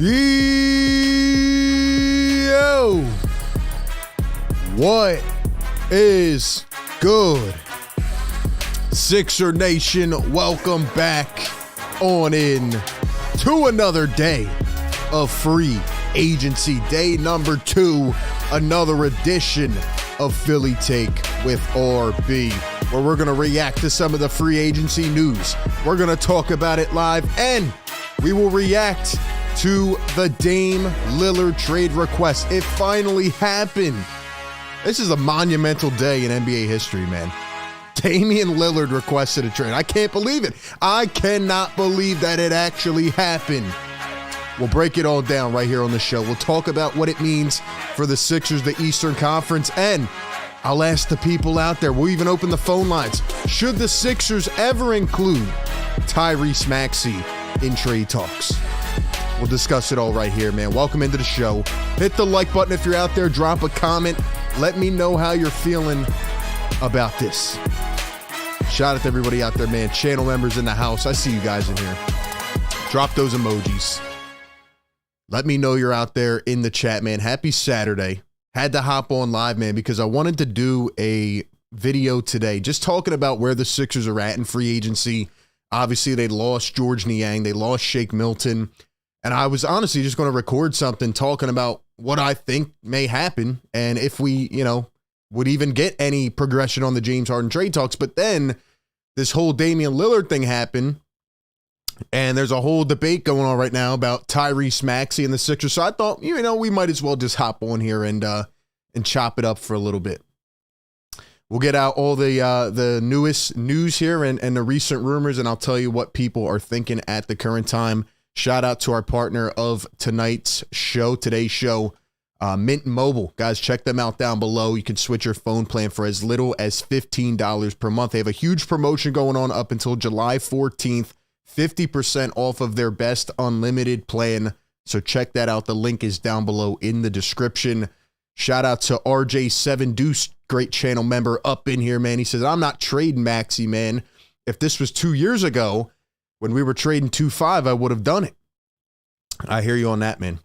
Yo! What is good? Sixer Nation, welcome back on in to another day of free agency. Day number 2, another edition of Philly Take with RB, where we're going to react to some of the free agency news. We're going to talk about it live, and we will react to the Dame Lillard trade request. It finally happened. This is a monumental day in NBA history, man. Damian Lillard requested a trade. I can't believe it. I cannot believe that it actually happened. We'll break it all down right here on the show. We'll talk about what it means for the Sixers, the Eastern Conference, and I'll ask the people out there. We'll even open the phone lines. Should the Sixers ever include Tyrese Maxey in trade talks? We'll discuss it all right here, man. Welcome into the show. Hit the like button if you're out there. Drop a comment. Let me know how you're feeling about this. Shout out to everybody out there, man. Channel members in the house. I see you guys in here. Drop those emojis. Let me know you're out there in the chat, man. Happy Saturday. Had to hop on live, man, because I wanted to do a video today just talking about where the Sixers are at in free agency. Obviously, they lost George Niang. They lost Shake Milton. And I was honestly just going to record something talking about what I think may happen and if we, would even get any progression on the James Harden trade talks. But then this whole Damian Lillard thing happened, and there's a whole debate going on right now about Tyrese Maxey and the Sixers. So I thought, we might as well just hop on here and chop it up for a little bit. We'll get out all the newest news here and the recent rumors, and I'll tell you what people are thinking at the current time. Shout out to our partner of today's show, Mint Mobile. Guys, check them out down below. You can switch your phone plan for as little as $15 per month. They have a huge promotion going on up until July 14th, 50% off of their best unlimited plan. So check that out. The link is down below in the description. Shout out to RJ7 Deuce, great channel member up in here, man. He says, I'm not trading Maxey, man. If this was 2 years ago, when we were trading 2.5, I would have done it. I hear you on that, man.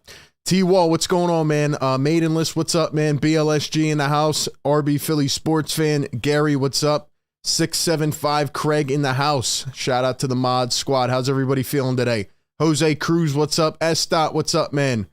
T-Wall, what's going on, man? Maidenless, what's up, man? BLSG in the house. RB Philly sports fan. Gary, what's up? 675 Craig in the house. Shout out to the mod squad. How's everybody feeling today? Jose Cruz, what's up? S-Dot, what's up, man?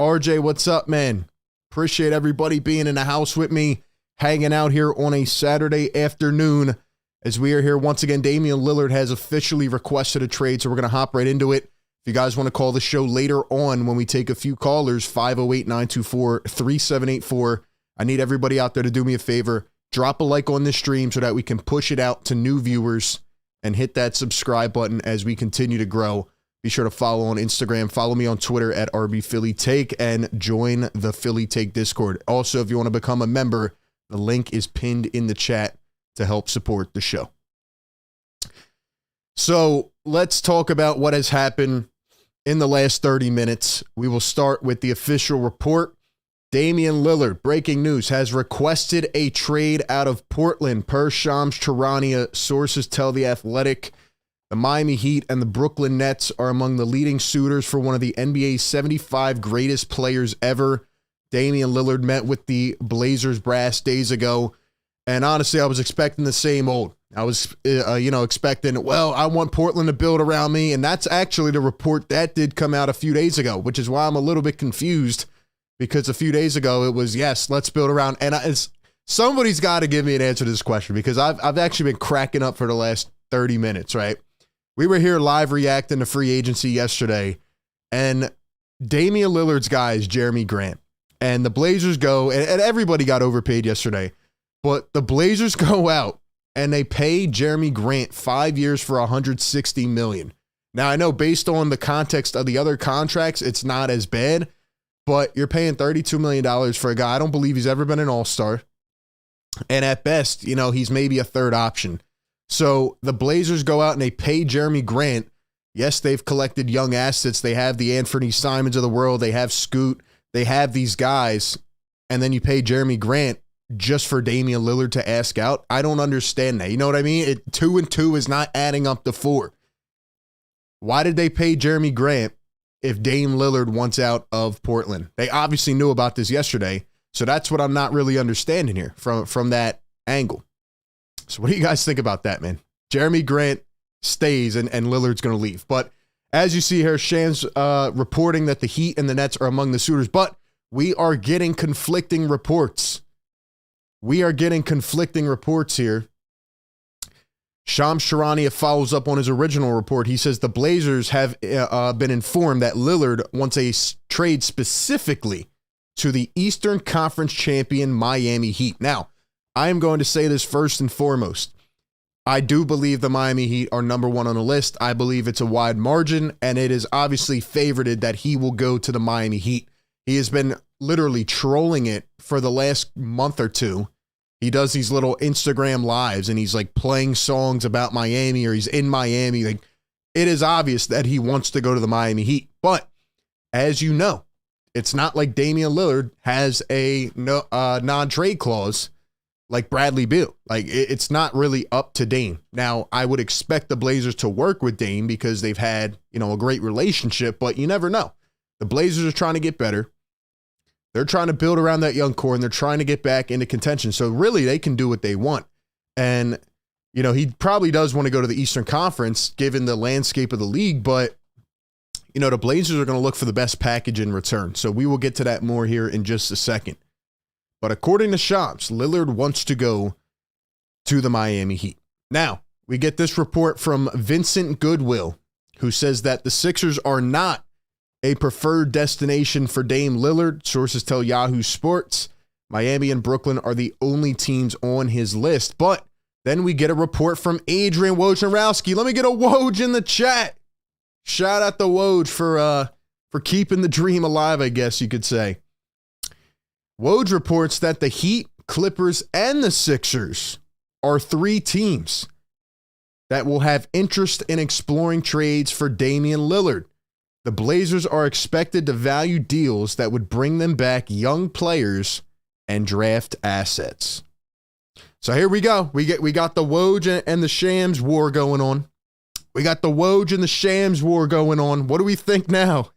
RJ, what's up, man? Appreciate everybody being in the house with me, hanging out here on a Saturday afternoon. As we are here once again, Damian Lillard has officially requested a trade, so we're going to hop right into it. If you guys want to call the show later on when we take a few callers, 508-924-3784. I need everybody out there to do me a favor. Drop a like on this stream so that we can push it out to new viewers and hit that subscribe button as we continue to grow. Be sure to follow on Instagram. Follow me on Twitter at RBPhillyTake and join the Philly Take Discord. Also, if you want to become a member, the link is pinned in the chat to help support the show. So let's talk about what has happened in the last 30 minutes. We will start with the official report. Damian Lillard, breaking news, has requested a trade out of Portland per Shams Charania. Sources tell The Athletic. The Miami Heat and the Brooklyn Nets are among the leading suitors for one of the NBA's 75 greatest players ever. Damian Lillard met with the Blazers brass days ago. And honestly, I was expecting the same old. I was, expecting, I want Portland to build around me. And that's actually the report that did come out a few days ago, which is why I'm a little bit confused, because a few days ago it was, yes, let's build around. And somebody's got to give me an answer to this question, because I've actually been cracking up for the last 30 minutes, right? We were here live reacting to free agency yesterday, and Damian Lillard's guy is Jeremy Grant. And the Blazers go, and everybody got overpaid yesterday. But the Blazers go out and they pay Jeremy Grant 5 years for $160 million. Now, I know based on the context of the other contracts, it's not as bad, but you're paying $32 million for a guy. I don't believe he's ever been an all-star. And at best, he's maybe a third option. So the Blazers go out and they pay Jeremy Grant. Yes, they've collected young assets. They have the Anthony Simons of the world. They have Scoot. They have these guys. And then you pay Jeremy Grant just for Damian Lillard to ask out. I don't understand that. You know what I mean? 2 and 2 is not adding up to 4. Why did they pay Jeremy Grant if Dame Lillard wants out of Portland. They obviously knew about this yesterday, so that's what I'm not really understanding here from that angle. So what do you guys think about that, man? Jeremy Grant stays and Lillard's going to leave. But as you see here, Shams reporting that the Heat and the Nets are among the suitors, but we are getting conflicting reports. We are getting conflicting reports here. Shams Charania follows up on his original report. He says the Blazers have been informed that Lillard wants a trade specifically to the Eastern Conference champion Miami Heat. Now, I am going to say this first and foremost. I do believe the Miami Heat are number one on the list. I believe it's a wide margin, and it is obviously favorited that he will go to the Miami Heat. He has been literally trolling it for the last month or two. He does these little Instagram lives and he's like playing songs about Miami, or he's in Miami. Like, it is obvious that he wants to go to the Miami Heat. But as you know, it's not like Damian Lillard has a non-trade clause like Bradley Beal. Like, it's not really up to Dame. Now, I would expect the Blazers to work with Dame because they've had, a great relationship, but you never know. The Blazers are trying to get better. They're trying to build around that young core, and they're trying to get back into contention. So really, they can do what they want. And, he probably does want to go to the Eastern Conference, given the landscape of the league. But, the Blazers are going to look for the best package in return. So we will get to that more here in just a second. But according to Shams, Lillard wants to go to the Miami Heat. Now, we get this report from Vincent Goodwill, who says that the Sixers are not a preferred destination for Dame Lillard. Sources tell Yahoo Sports Miami and Brooklyn are the only teams on his list. But then we get a report from Adrian Wojnarowski. Let me get a Woj in the chat. Shout out to Woj for keeping the dream alive, I guess you could say. Woj reports that the Heat, Clippers, and the Sixers are three teams that will have interest in exploring trades for Damian Lillard. The Blazers are expected to value deals that would bring them back young players and draft assets. So here we go. We got the Woj and the Shams war going on. We got the Woj and the Shams war going on. What do we think now?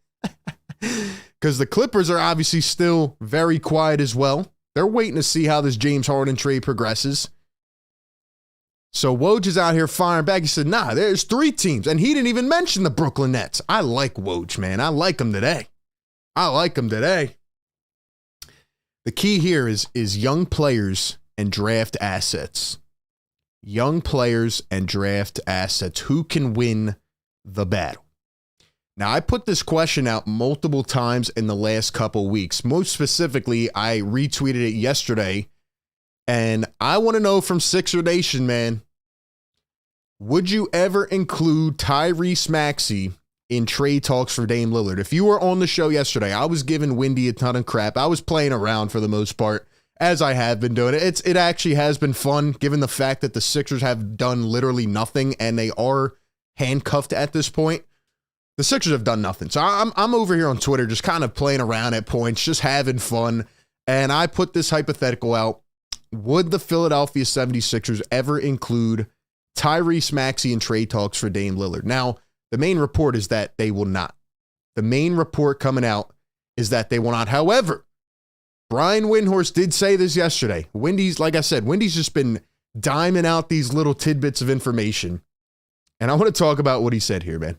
Because the Clippers are obviously still very quiet as well. They're waiting to see how this James Harden trade progresses. So Woj is out here firing back. He said, nah, there's three teams. And he didn't even mention the Brooklyn Nets. I like Woj, man. I like him today. The key here is young players and draft assets. Young players and draft assets. Who can win the battle? Now, I put this question out multiple times in the last couple weeks. Most specifically, I retweeted it yesterday. And I want to know from Sixer Nation, man, would you ever include Tyrese Maxey in trade talks for Dame Lillard? If you were on the show yesterday, I was giving Wendy a ton of crap. I was playing around for the most part, as I have been doing it. It actually has been fun, given the fact that the Sixers have done literally nothing and they are handcuffed at this point. The Sixers have done nothing. So I'm over here on Twitter just kind of playing around at points, just having fun. And I put this hypothetical out. Would the Philadelphia 76ers ever include Tyrese Maxey in trade talks for Dame Lillard? Now, the main report is that they will not. The main report coming out is that they will not. However, Brian Windhorst did say this yesterday. Like I said, Wendy's just been diming out these little tidbits of information. And I want to talk about what he said here, man.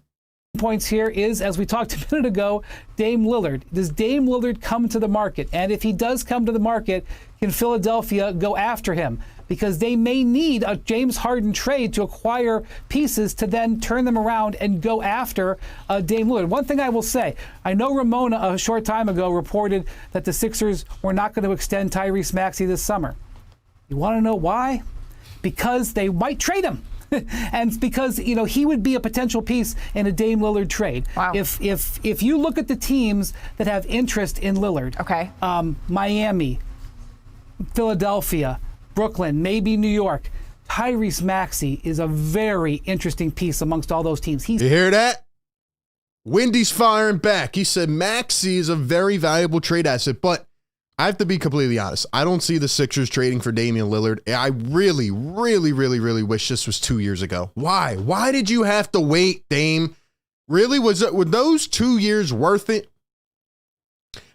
Points here is, as we talked a minute ago, Dame Lillard. Does Dame Lillard come to the market? And if he does come to the market, can Philadelphia go after him? Because they may need a James Harden trade to acquire pieces to then turn them around and go after Dame Lillard. One thing I will say, I know Ramona a short time ago reported that the Sixers were not going to extend Tyrese Maxey this summer. You want to know why? Because they might trade him. And because, he would be a potential piece in a Dame Lillard trade. Wow. If you look at the teams that have interest in Lillard, okay, Miami, Philadelphia, Brooklyn, maybe New York, Tyrese Maxey is a very interesting piece amongst all those teams. You hear that? Wendy's firing back. He said Maxey is a very valuable trade asset, but I have to be completely honest. I don't see the Sixers trading for Damian Lillard. I really, really, really, really wish this was 2 years ago. Why? Why did you have to wait, Dame? Really? Were those 2 years worth it?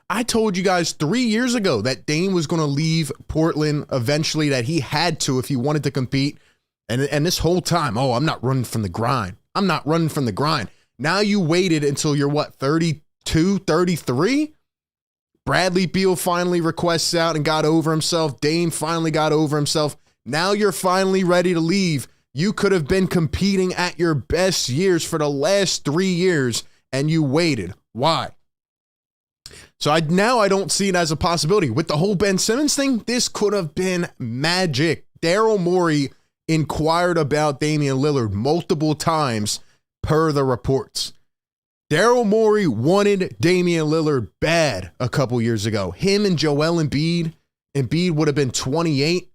I told you guys 3 years ago that Dame was going to leave Portland eventually, that he had to if he wanted to compete. And this whole time, oh, I'm not running from the grind. I'm not running from the grind. Now you waited until you're, what, 32, 33? Bradley Beal finally requests out and got over himself. Dame finally got over himself. Now you're finally ready to leave. You could have been competing at your best years for the last 3 years, and you waited. Why? So I don't see it as a possibility. With the whole Ben Simmons thing, this could have been magic. Daryl Morey inquired about Damian Lillard multiple times per the reports. Daryl Morey wanted Damian Lillard bad a couple years ago. Him and Joel Embiid would have been 28,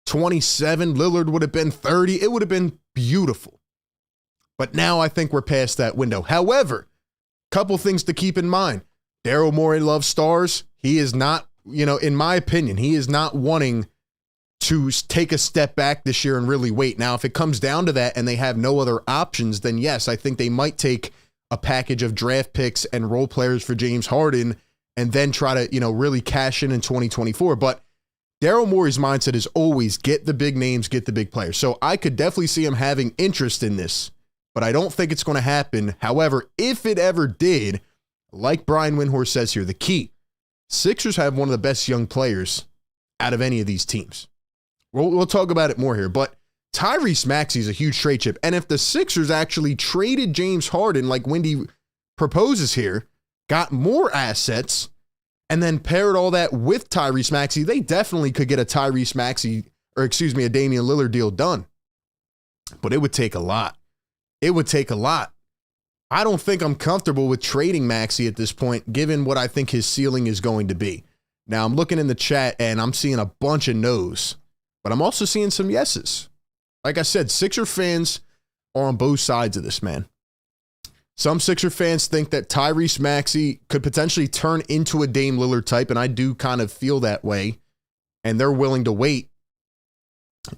27. Lillard would have been 30. It would have been beautiful. But now I think we're past that window. However, couple things to keep in mind. Daryl Morey loves stars. He is not, in my opinion, he is not wanting to take a step back this year and really wait. Now, if it comes down to that and they have no other options, then yes, I think they might take a package of draft picks and role players for James Harden and then try to, really cash in 2024. But Daryl Morey's mindset is always get the big names, get the big players. So I could definitely see him having interest in this, but I don't think it's going to happen. However, if it ever did, like Brian Windhorst says here, the key, Sixers have one of the best young players out of any of these teams. We'll talk about it more here, but Tyrese Maxey is a huge trade chip. And if the Sixers actually traded James Harden like Wendy proposes here, got more assets, and then paired all that with Tyrese Maxey, they definitely could get a Damian Lillard deal done. But it would take a lot. It would take a lot. I don't think I'm comfortable with trading Maxey at this point, given what I think his ceiling is going to be. Now, I'm looking in the chat, and I'm seeing a bunch of no's, but I'm also seeing some yeses. Like I said, Sixer fans are on both sides of this, man. Some Sixer fans think that Tyrese Maxey could potentially turn into a Dame Lillard type, and I do kind of feel that way, and they're willing to wait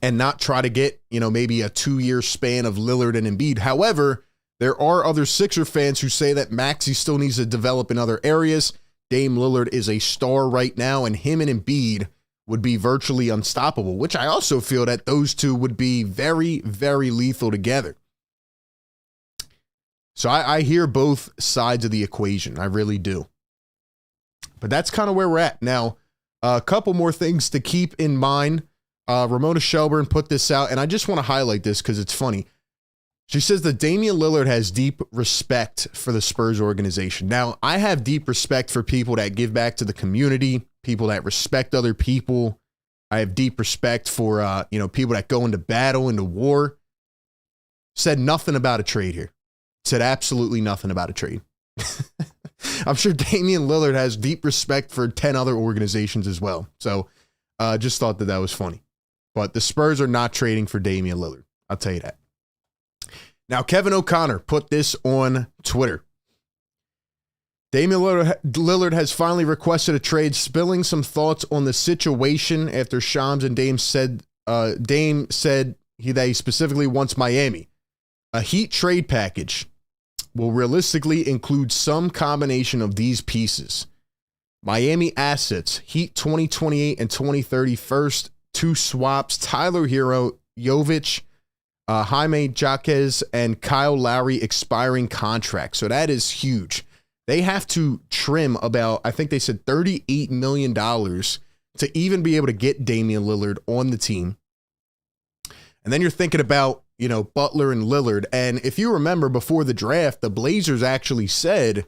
and not try to get, maybe a 2-year span of Lillard and Embiid. However, there are other Sixer fans who say that Maxey still needs to develop in other areas. Dame Lillard is a star right now, and him and Embiid would be virtually unstoppable, which I also feel that those two would be very, very lethal together. So I hear both sides of the equation. I really do. But that's kind of where we're at. Now, a couple more things to keep in mind. Ramona Shelburne put this out, and I just want to highlight this because it's funny. She says that Damian Lillard has deep respect for the Spurs organization. Now, I have deep respect for people that give back to the community, people that respect other people. I have deep respect for, people that go into battle, into war. Said nothing about a trade here. Said absolutely nothing about a trade. I'm sure Damian Lillard has deep respect for 10 other organizations as well. So just thought that was funny. But the Spurs are not trading for Damian Lillard. I'll tell you that. Now, Kevin O'Connor put this on Twitter. Damian Lillard has finally requested a trade, spilling some thoughts on the situation after Shams and Dame said that he specifically wants Miami. A Heat trade package will realistically include some combination of these pieces. Miami assets, Heat 2028 and 2030 first, 2 swaps, Tyler Hero, Jovic, Jaime Jaquez, and Kyle Lowry expiring contracts. So that is huge. They have to trim about, I think they said $38 million to even be able to get Damian Lillard on the team. And then you're thinking about, Butler and Lillard. And if you remember before the draft, the Blazers actually said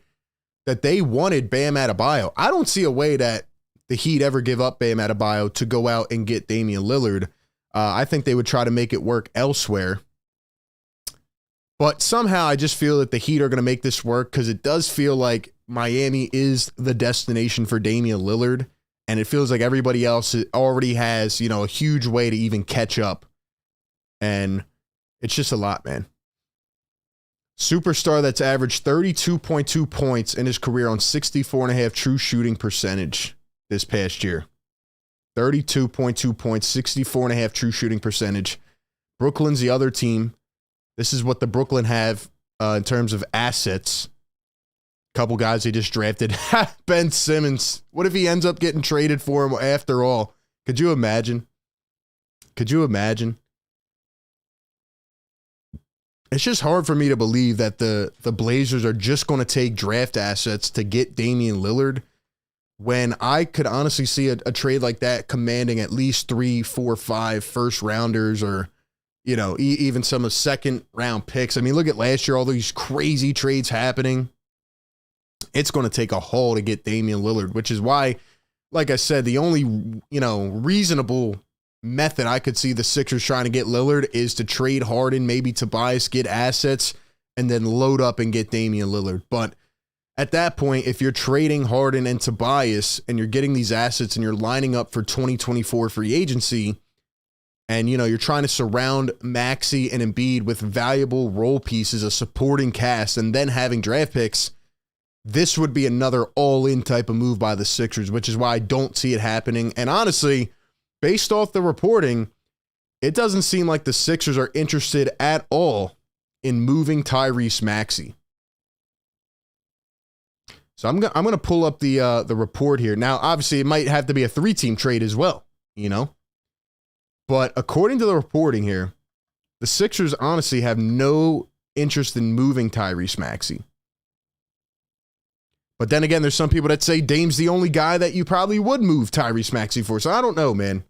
that they wanted Bam Adebayo. I don't see a way that the Heat ever give up Bam Adebayo to go out and get Damian Lillard. I think they would try to make it work elsewhere. But somehow I just feel that the Heat are going to make this work because it does feel like Miami is the destination for Damian Lillard. And it feels like everybody else already has, a huge way to even catch up. And it's just a lot, man. Superstar that's averaged 32.2 points in his career on 64.5 true shooting percentage this past year. 32.2 points, 64.5 true shooting percentage. Brooklyn's the other team. This is what the Brooklyn have in terms of assets. Couple guys they just drafted. Ben Simmons. What if he ends up getting traded for him after all? Could you imagine? Could you imagine? It's just hard for me to believe that the Blazers are just going to take draft assets to get Damian Lillard when I could honestly see a trade like that commanding at least 3, 4, 5 first rounders or, you know, even some of second round picks. I mean, look at last year, all these crazy trades happening. It's going to take a haul to get Damian Lillard, which is why, like I said, the only, you know, reasonable method I could see the Sixers trying to get Lillard is to trade Harden, maybe Tobias, get assets, and then load up and get Damian Lillard. But at that point, if you're trading Harden and Tobias and you're getting these assets and you're lining up for 2024 free agency, and, you know, you're trying to surround Maxey and Embiid with valuable role pieces, a supporting cast, and then having draft picks, this would be another all-in type of move by the Sixers, which is why I don't see it happening. And honestly, based off the reporting, it doesn't seem like the Sixers are interested at all in moving Tyrese Maxey. So I'm going to pull up the report here. Now, obviously, it might have to be a 3-team trade as well, you know. But according to the reporting here, the Sixers honestly have no interest in moving Tyrese Maxey. But then again, there's some people that say Dame's the only guy that you probably would move Tyrese Maxey for. So I don't know, man.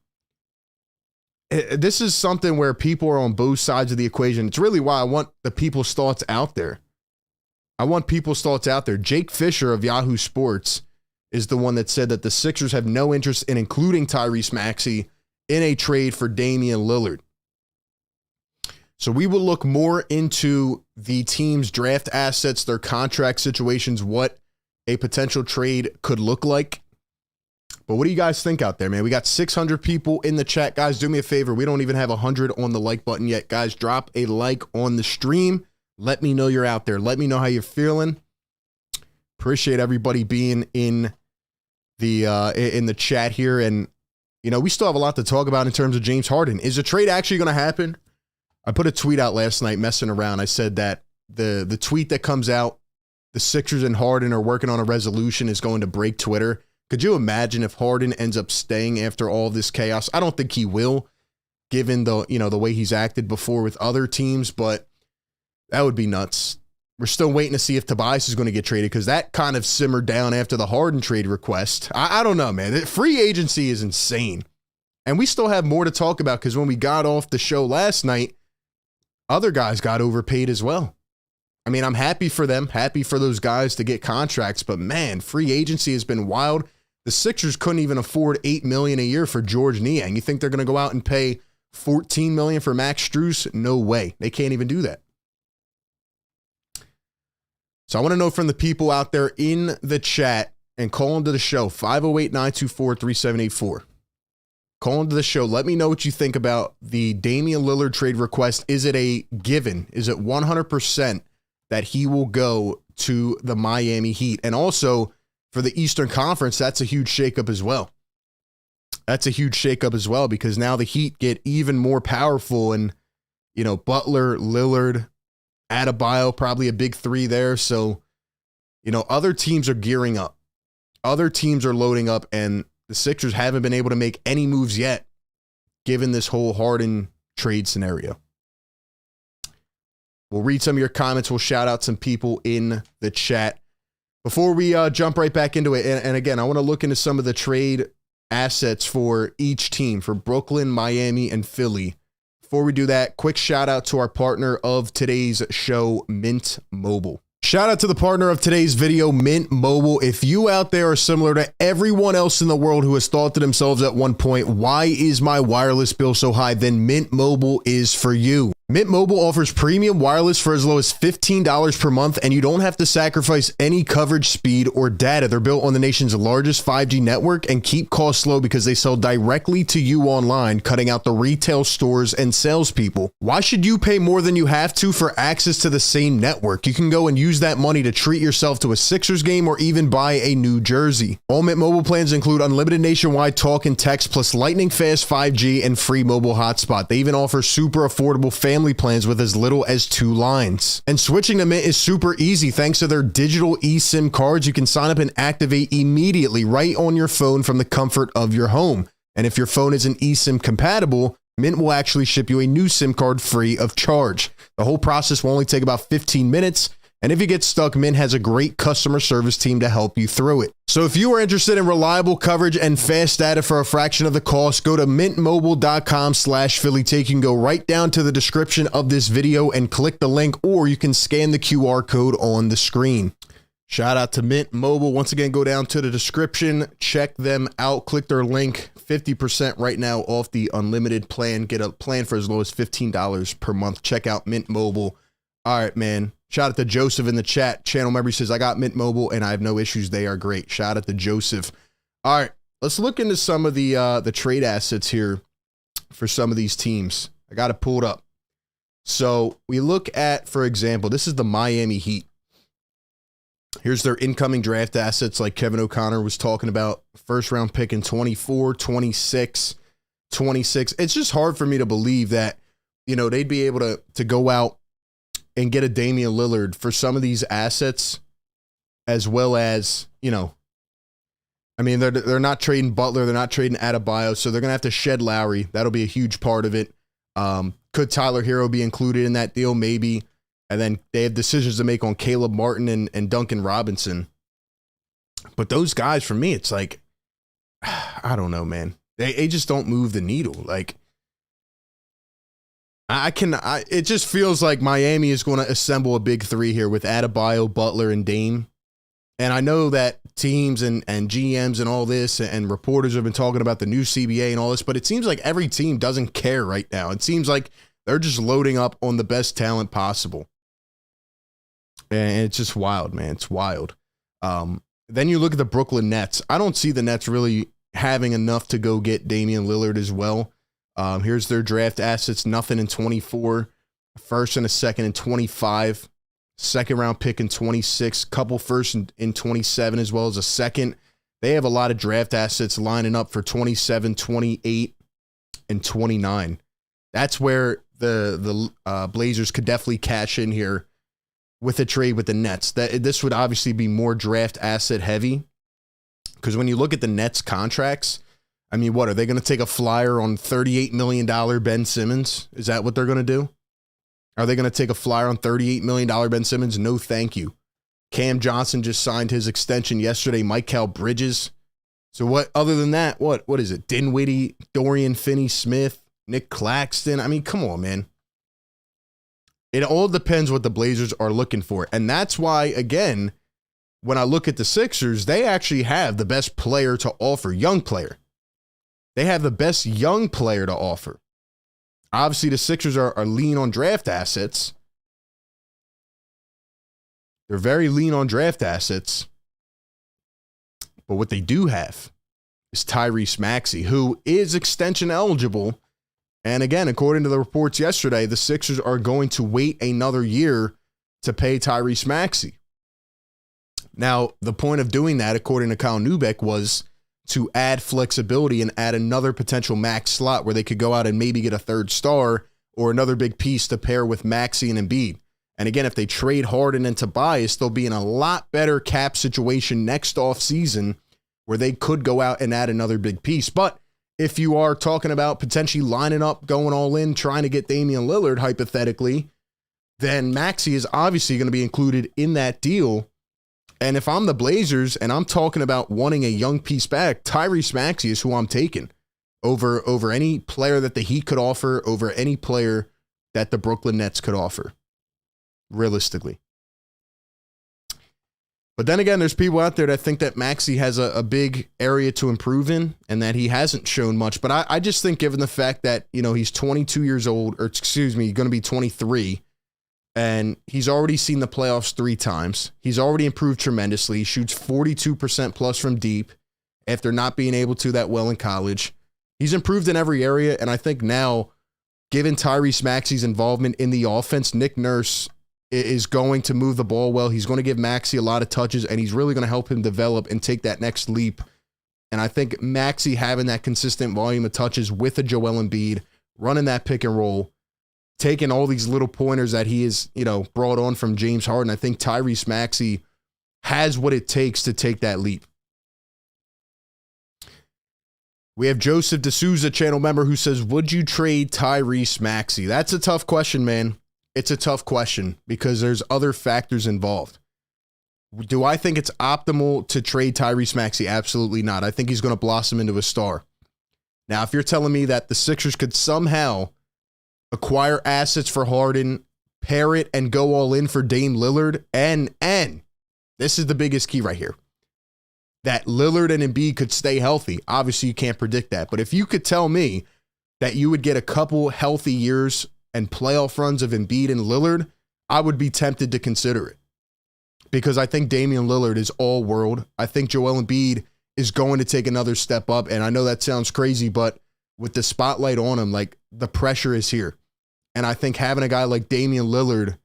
This is something where people are on both sides of the equation. It's really why I want the people's thoughts out there. I want people's thoughts out there. Jake Fisher of Yahoo Sports is the one that said that the Sixers have no interest in including Tyrese Maxey in a trade for Damian Lillard. So we will look more into the team's draft assets, their contract situations, what a potential trade could look like. But what do you guys think out there, man? We got 600 people in the chat. Guys, do me a favor. We don't even have 100 on the like button yet. Guys, drop a like on the stream. Let me know you're out there. Let me know how you're feeling. Appreciate everybody being in the chat here. And, you know, we still have a lot to talk about in terms of James Harden. Is a trade actually going to happen? I put a tweet out last night messing around. I said that the tweet that comes out, the Sixers and Harden are working on a resolution, is going to break Twitter. Could you imagine if Harden ends up staying after all this chaos? I don't think he will, given the way he's acted before with other teams, but that would be nuts. We're still waiting to see if Tobias is going to get traded because that kind of simmered down after the Harden trade request. I don't know, man. Free agency is insane. And we still have more to talk about because when we got off the show last night, other guys got overpaid as well. I mean, I'm happy for them, happy for those guys to get contracts, but man, free agency has been wild. The Sixers couldn't even afford $8 million a year for George Niang. You think they're going to go out and pay $14 million for Max Strus? No way. They can't even do that. So I want to know from the people out there in the chat, and call into the show, 508-924-3784. Call into the show. Let me know what you think about the Damian Lillard trade request. Is it a given? Is it 100% that he will go to the Miami Heat? And also for the Eastern Conference, that's a huge shakeup as well. That's a huge shakeup as well because now the Heat get even more powerful and, you know, Butler, Lillard, Adebayo, probably a big three there. So, you know, other teams are gearing up. Other teams are loading up, and the Sixers haven't been able to make any moves yet, given this whole Harden trade scenario. We'll read some of your comments. We'll shout out some people in the chat. Before we jump right back into it, and again, I want to look into some of the trade assets for each team, for Brooklyn, Miami, and Philly. Before we do that, quick shout out to our partner of today's show, Mint Mobile. Shout out to the partner of today's video, Mint Mobile. If you out there are similar to everyone else in the world who has thought to themselves at one point, why is my wireless bill so high? Then Mint Mobile is for you. Mint Mobile offers premium wireless for as low as $15 per month, and you don't have to sacrifice any coverage, speed, or data. They're built on the nation's largest 5G network and keep costs low because they sell directly to you online, cutting out the retail stores and salespeople. Why should you pay more than you have to for access to the same network? You can go and use that money to treat yourself to a Sixers game or even buy a new jersey. All Mint Mobile plans include unlimited nationwide talk and text plus lightning fast 5G and free mobile hotspot. They even offer super affordable family family plans with as little as 2 lines. And switching to Mint is super easy thanks to their digital eSIM cards. You can sign up and activate immediately right on your phone from the comfort of your home. And if your phone isn't eSIM compatible, Mint will actually ship you a new SIM card free of charge. The whole process will only take about 15 minutes. And if you get stuck, Mint has a great customer service team to help you through it. So if you are interested in reliable coverage and fast data for a fraction of the cost, go to mintmobile.com/PhillyTake. You can go right down to the description of this video and click the link, or you can scan the QR code on the screen. Shout out to Mint Mobile. Once again, go down to the description, check them out, click their link. 50% right now off the unlimited plan. Get a plan for as low as $15 per month. Check out Mint Mobile. All right, man. Shout out to Joseph in the chat. Channel member says, I got Mint Mobile and I have no issues. They are great. Shout out to Joseph. All right, let's look into some of the trade assets here for some of these teams. I got it pulled up. So we look at, for example, this is the Miami Heat. Here's their incoming draft assets like Kevin O'Connor was talking about. First round pick in 24, 26, 26. It's just hard for me to believe that, they'd be able to go out and get a Damian Lillard for some of these assets, as well as, they're not trading Butler, they're not trading Adebayo, so they're going to have to shed Lowry. That'll be a huge part of it. Could Tyler Hero be included in that deal? Maybe. And then they have decisions to make on Caleb Martin and Duncan Robinson. But those guys, for me, it's like, I don't know, man. They just don't move the needle. Like, it just feels like Miami is going to assemble a big three here with Adebayo, Butler, and Dame. And I know that teams and GMs and all this and reporters have been talking about the new CBA and all this, but it seems like every team doesn't care right now. It seems like they're just loading up on the best talent possible. And it's just wild, man. It's wild. Then you look at the Brooklyn Nets. I don't see the Nets really having enough to go get Damian Lillard as well. Here's their draft assets. Nothing in 24, a first and a second in 25, second round pick in 26, couple first in 27, as well as a second. They have a lot of draft assets lining up for 27, 28, and 29. That's where the Blazers could definitely cash in here with a trade with the Nets. This would obviously be more draft asset heavy, because when you look at the Nets contracts, what are they going to take a flyer on $38 million Ben Simmons? Is that what they're going to do? Are they going to take a flyer on $38 million Ben Simmons? No, thank you. Cam Johnson just signed his extension yesterday. Mikal Bridges. So what, other than that, what is it? Dinwiddie, Dorian Finney-Smith, Nick Claxton. Come on, man. It all depends what the Blazers are looking for. And that's why, again, when I look at the Sixers, they actually have the best player to offer, young player. They have the best young player to offer. Obviously, the Sixers are lean on draft assets. They're very lean on draft assets. But what they do have is Tyrese Maxey, who is extension eligible. And again, according to the reports yesterday, the Sixers are going to wait another year to pay Tyrese Maxey. Now, the point of doing that, according to Kyle Neubeck, was to add flexibility and add another potential max slot where they could go out and maybe get a third star or another big piece to pair with Maxey and Embiid. And again, if they trade Harden and Tobias, they'll be in a lot better cap situation next offseason where they could go out and add another big piece. But if you are talking about potentially lining up, going all in, trying to get Damian Lillard, hypothetically, then Maxey is obviously going to be included in that deal. And if I'm the Blazers and I'm talking about wanting a young piece back, Tyrese Maxey is who I'm taking over any player that the Heat could offer, over any player that the Brooklyn Nets could offer, realistically. But then again, there's people out there that think that Maxey has a big area to improve in and that he hasn't shown much. But I just think, given the fact that, he's 22 years old, or excuse me, going to be 23, and he's already seen the playoffs 3 times. He's already improved tremendously. He shoots 42% plus from deep after not being able to that well in college. He's improved in every area, and I think now, given Tyrese Maxey's involvement in the offense, Nick Nurse is going to move the ball well. He's going to give Maxey a lot of touches, and he's really going to help him develop and take that next leap. And I think Maxey having that consistent volume of touches with a Joel Embiid, running that pick and roll, taking all these little pointers that he has, brought on from James Harden. I think Tyrese Maxey has what it takes to take that leap. We have Joseph D'Souza, channel member, who says, would you trade Tyrese Maxey? That's a tough question, man. It's a tough question because there's other factors involved. Do I think it's optimal to trade Tyrese Maxey? Absolutely not. I think he's going to blossom into a star. Now, if you're telling me that the Sixers could somehow acquire assets for Harden, pair it, and go all in for Dame Lillard, and this is the biggest key right here, that Lillard and Embiid could stay healthy. Obviously, you can't predict that. But if you could tell me that you would get a couple healthy years and playoff runs of Embiid and Lillard, I would be tempted to consider it. Because I think Damian Lillard is all world. I think Joel Embiid is going to take another step up. And I know that sounds crazy, but with the spotlight on him, like, the pressure is here. And I think having a guy like Damian Lillard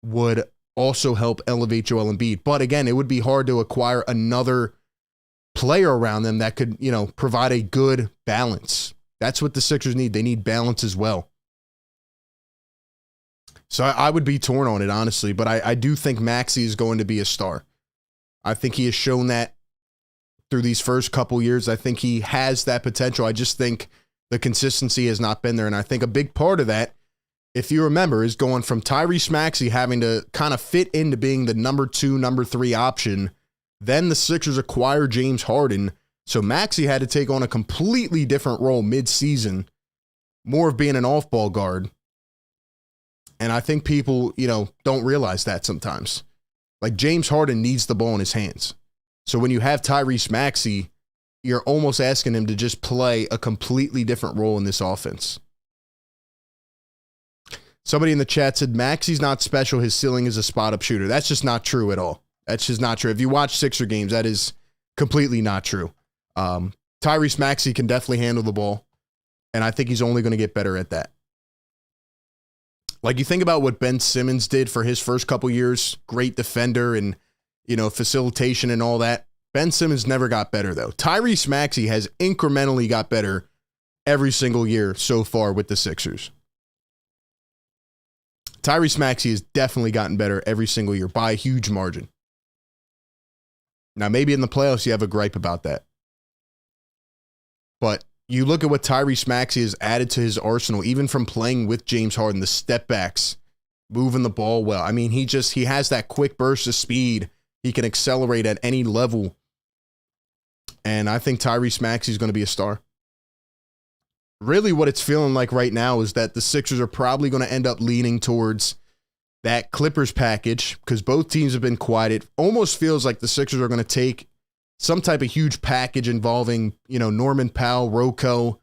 would also help elevate Joel Embiid. But again, it would be hard to acquire another player around them that could, provide a good balance. That's what the Sixers need. They need balance as well. So I would be torn on it, honestly, but I do think Maxey is going to be a star. I think he has shown that through these first couple years. I think he has that potential. I just think the consistency has not been there. And I think a big part of that, if you remember, is going from Tyrese Maxey having to kind of fit into being the number 2, number 3 option. Then the Sixers acquired James Harden. So Maxey had to take on a completely different role mid-season, more of being an off-ball guard. And I think people, don't realize that sometimes. Like, James Harden needs the ball in his hands. So when you have Tyrese Maxey, you're almost asking him to just play a completely different role in this offense. Somebody in the chat said, Maxey's not special. His ceiling is a spot-up shooter. That's just not true at all. That's just not true. If you watch Sixer games, that is completely not true. Tyrese Maxey can definitely handle the ball, and I think he's only going to get better at that. Like, you think about what Ben Simmons did for his first couple years, great defender and, facilitation and all that. Ben Simmons never got better, though. Tyrese Maxey has incrementally got better every single year so far with the Sixers. Tyrese Maxey has definitely gotten better every single year by a huge margin. Now, maybe in the playoffs you have a gripe about that. But you look at what Tyrese Maxey has added to his arsenal, even from playing with James Harden, the step backs, moving the ball well. I mean, he has that quick burst of speed. He can accelerate at any level. And I think Tyrese Maxey is going to be a star. Really what it's feeling like right now is that the Sixers are probably going to end up leaning towards that Clippers package because both teams have been quiet. It almost feels like the Sixers are going to take some type of huge package involving, Norman Powell, Rocco,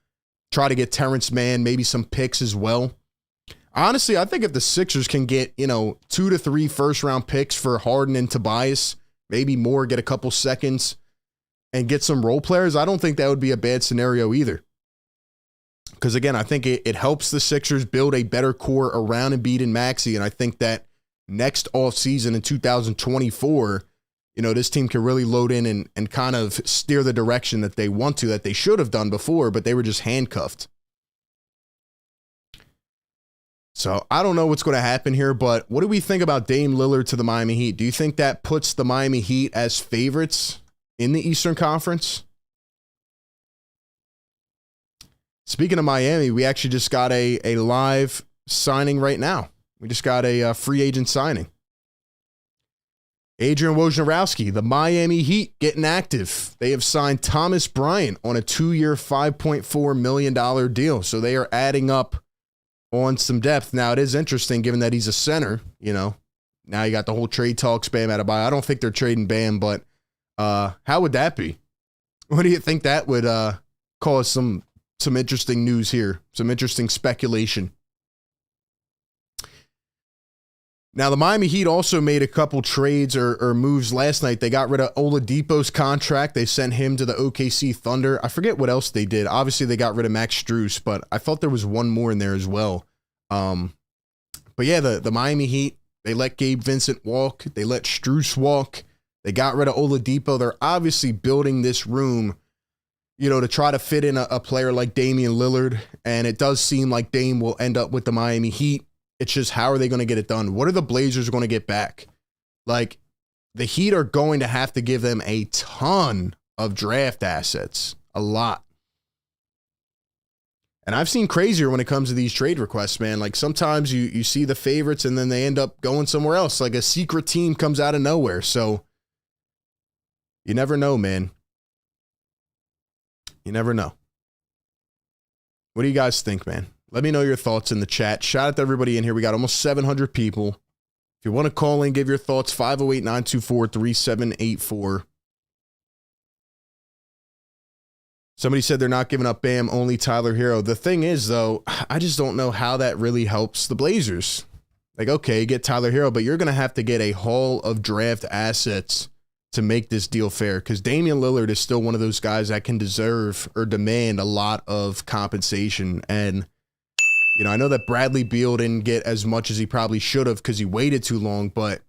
try to get Terrence Mann, maybe some picks as well. Honestly, I think if the Sixers can get, 2 to 3 first-round picks for Harden and Tobias, maybe more, get a couple seconds, and get some role players, I don't think that would be a bad scenario either. Because, again, I think it helps the Sixers build a better core around Embiid and Maxey, and I think that next offseason in 2024, this team can really load in and kind of steer the direction that they want to, that they should have done before, but they were just handcuffed. So I don't know what's going to happen here, but what do we think about Dame Lillard to the Miami Heat? Do you think that puts the Miami Heat as favorites in the Eastern Conference? Speaking of Miami, we actually just got a live signing right now. We just got a free agent signing. Adrian Wojnarowski, the Miami Heat, getting active. They have signed Thomas Bryant on a 2-year, $5.4 million deal. So they are adding up on some depth. Now, it is interesting, given that he's a center, Now you got the whole trade talks, Bam Adebayo. I don't think they're trading Bam, but how would that be? What do you think that would cause some interesting news here, some interesting speculation? Now, the Miami Heat also made a couple trades or moves last night. They got rid of Oladipo's contract. They sent him to the OKC Thunder. I forget what else they did. Obviously, they got rid of Max Strus, but I thought there was one more in there as well. But yeah, the Miami Heat, they let Gabe Vincent walk. They let Strus walk. They got rid of Oladipo. They're obviously building this room, to try to fit in a player like Damian Lillard. And it does seem like Dame will end up with the Miami Heat. It's just, how are they going to get it done? What are the Blazers going to get back? Like, the Heat are going to have to give them a ton of draft assets. A lot. And I've seen crazier when it comes to these trade requests, man. Like, sometimes you see the favorites and then they end up going somewhere else. Like, a secret team comes out of nowhere. So, you never know, man. You never know. What do you guys think, man? Let me know your thoughts in the chat. Shout out to everybody in here. We got almost 700 people. If you want to call in, give your thoughts, 508-924-3784. Somebody said they're not giving up Bam, only Tyler Hero. The thing is, though, I just don't know how that really helps the Blazers. Like, okay, get Tyler Hero, but you're going to have to get a haul of draft assets to make this deal fair, because Damian Lillard is still one of those guys that can deserve or demand a lot of compensation. And, you know, I know that Bradley Beal didn't get as much as he probably should have because he waited too long, but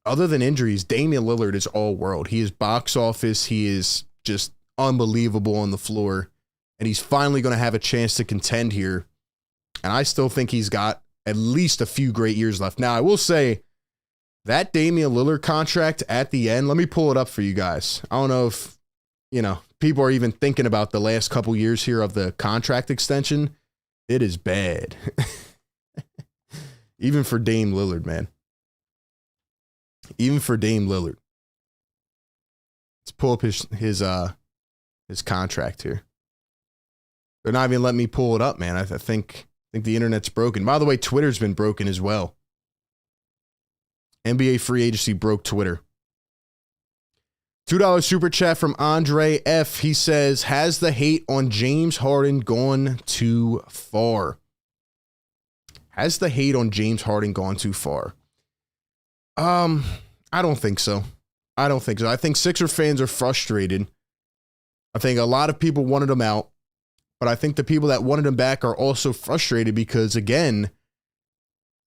other than injuries, Damian Lillard is all world. He is box office. He is just unbelievable on the floor, and he's finally going to have a chance to contend here. And I still think he's got at least a few great years left. Now, I will say that Damian Lillard contract at the end, let me pull it up for you guys. I don't know if, you know, people are even thinking about the last couple years here of the contract extension. It is bad. Even for Dame Lillard, man. Even for Dame Lillard. Let's pull up his contract here. They're not even letting me pull it up, man. I think the internet's broken. By the way, Twitter's been broken as well. NBA free agency broke Twitter. $2 super chat from Andre F. He says, has the hate on James Harden gone too far? Has the hate on James Harden gone too far? I don't think so. I think Sixer fans are frustrated. I think a lot of people wanted him out, but I think the people that wanted him back are also frustrated because, again,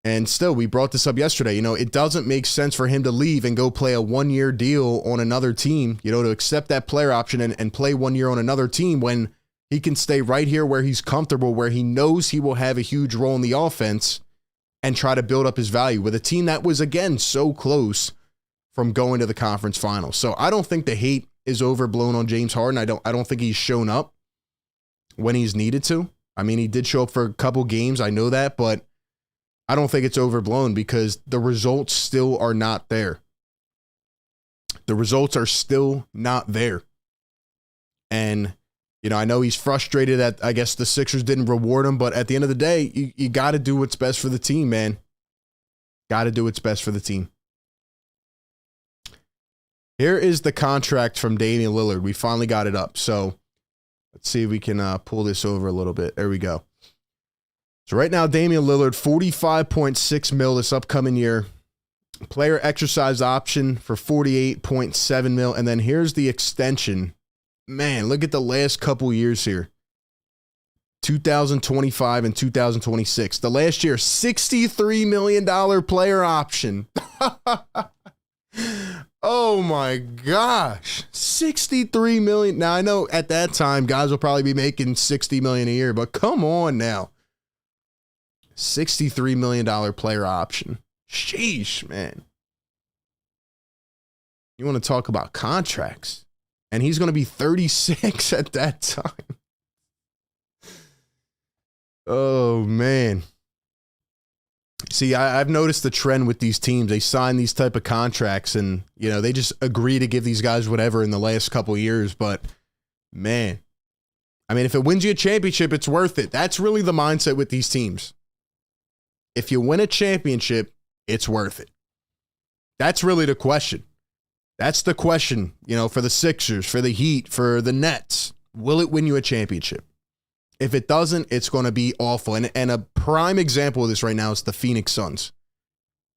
and still, we brought this up yesterday, you know, it doesn't make sense for him to leave and go play a one-year deal on another team, you know, to accept that player option and play 1 year on another team when he can stay right here where he's comfortable, where he knows he will have a huge role in the offense and try to build up his value with a team that was, again, so close from going to the conference finals. So I don't think the hate is overblown on James Harden. I don't think he's shown up when he's needed to. I mean, he did show up for a couple games, I know that, but I don't think it's overblown because the results still are not there. The results are still not there. And, you know, I know he's frustrated that I guess the Sixers didn't reward him, but at the end of the day, you got to do what's best for the team, man. Got to do what's best for the team. Here is the contract from Damian Lillard. We finally got it up. So let's see if we can pull this over a little bit. There we go. So right now, Damian Lillard, $45.6 million this upcoming year. Player exercise option for $48.7 million. And then here's the extension. Man, look at the last couple years here. 2025 and 2026. The last year, $63 million player option. Oh my gosh. $63 million. Now, I know at that time, guys will probably be making $60 million a year, but come on now. $63 million player option. Sheesh, man. You want to talk about contracts? And he's going to be 36 at that time. Oh, man. See, I've noticed the trend with these teams. They sign these type of contracts and, you know, they just agree to give these guys whatever in the last couple of years. But, man, I mean, if it wins you a championship, it's worth it. That's really the mindset with these teams. If you win a championship, it's worth it. That's really the question. That's the question, you know, for the Sixers, for the Heat, for the Nets. Will it win you a championship? If it doesn't, it's going to be awful. And a prime example of this right now is the Phoenix Suns.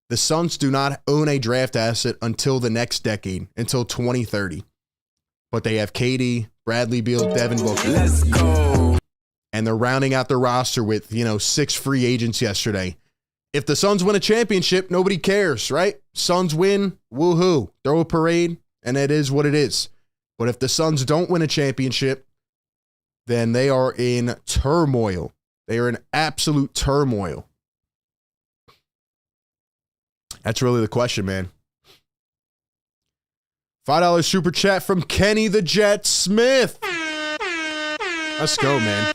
The Suns do not own a draft asset until the next decade, until 2030. But they have KD, Bradley Beal, Devin Booker. Let's go. And they're rounding out their roster with, you know, 6 free agents yesterday. If the Suns win a championship, nobody cares, right? Suns win, woohoo. Throw a parade, and it is what it is. But if the Suns don't win a championship, then they are in turmoil. They are in absolute turmoil. That's really the question, man. $5 super chat from Kenny the Jet Smith. Let's go, man.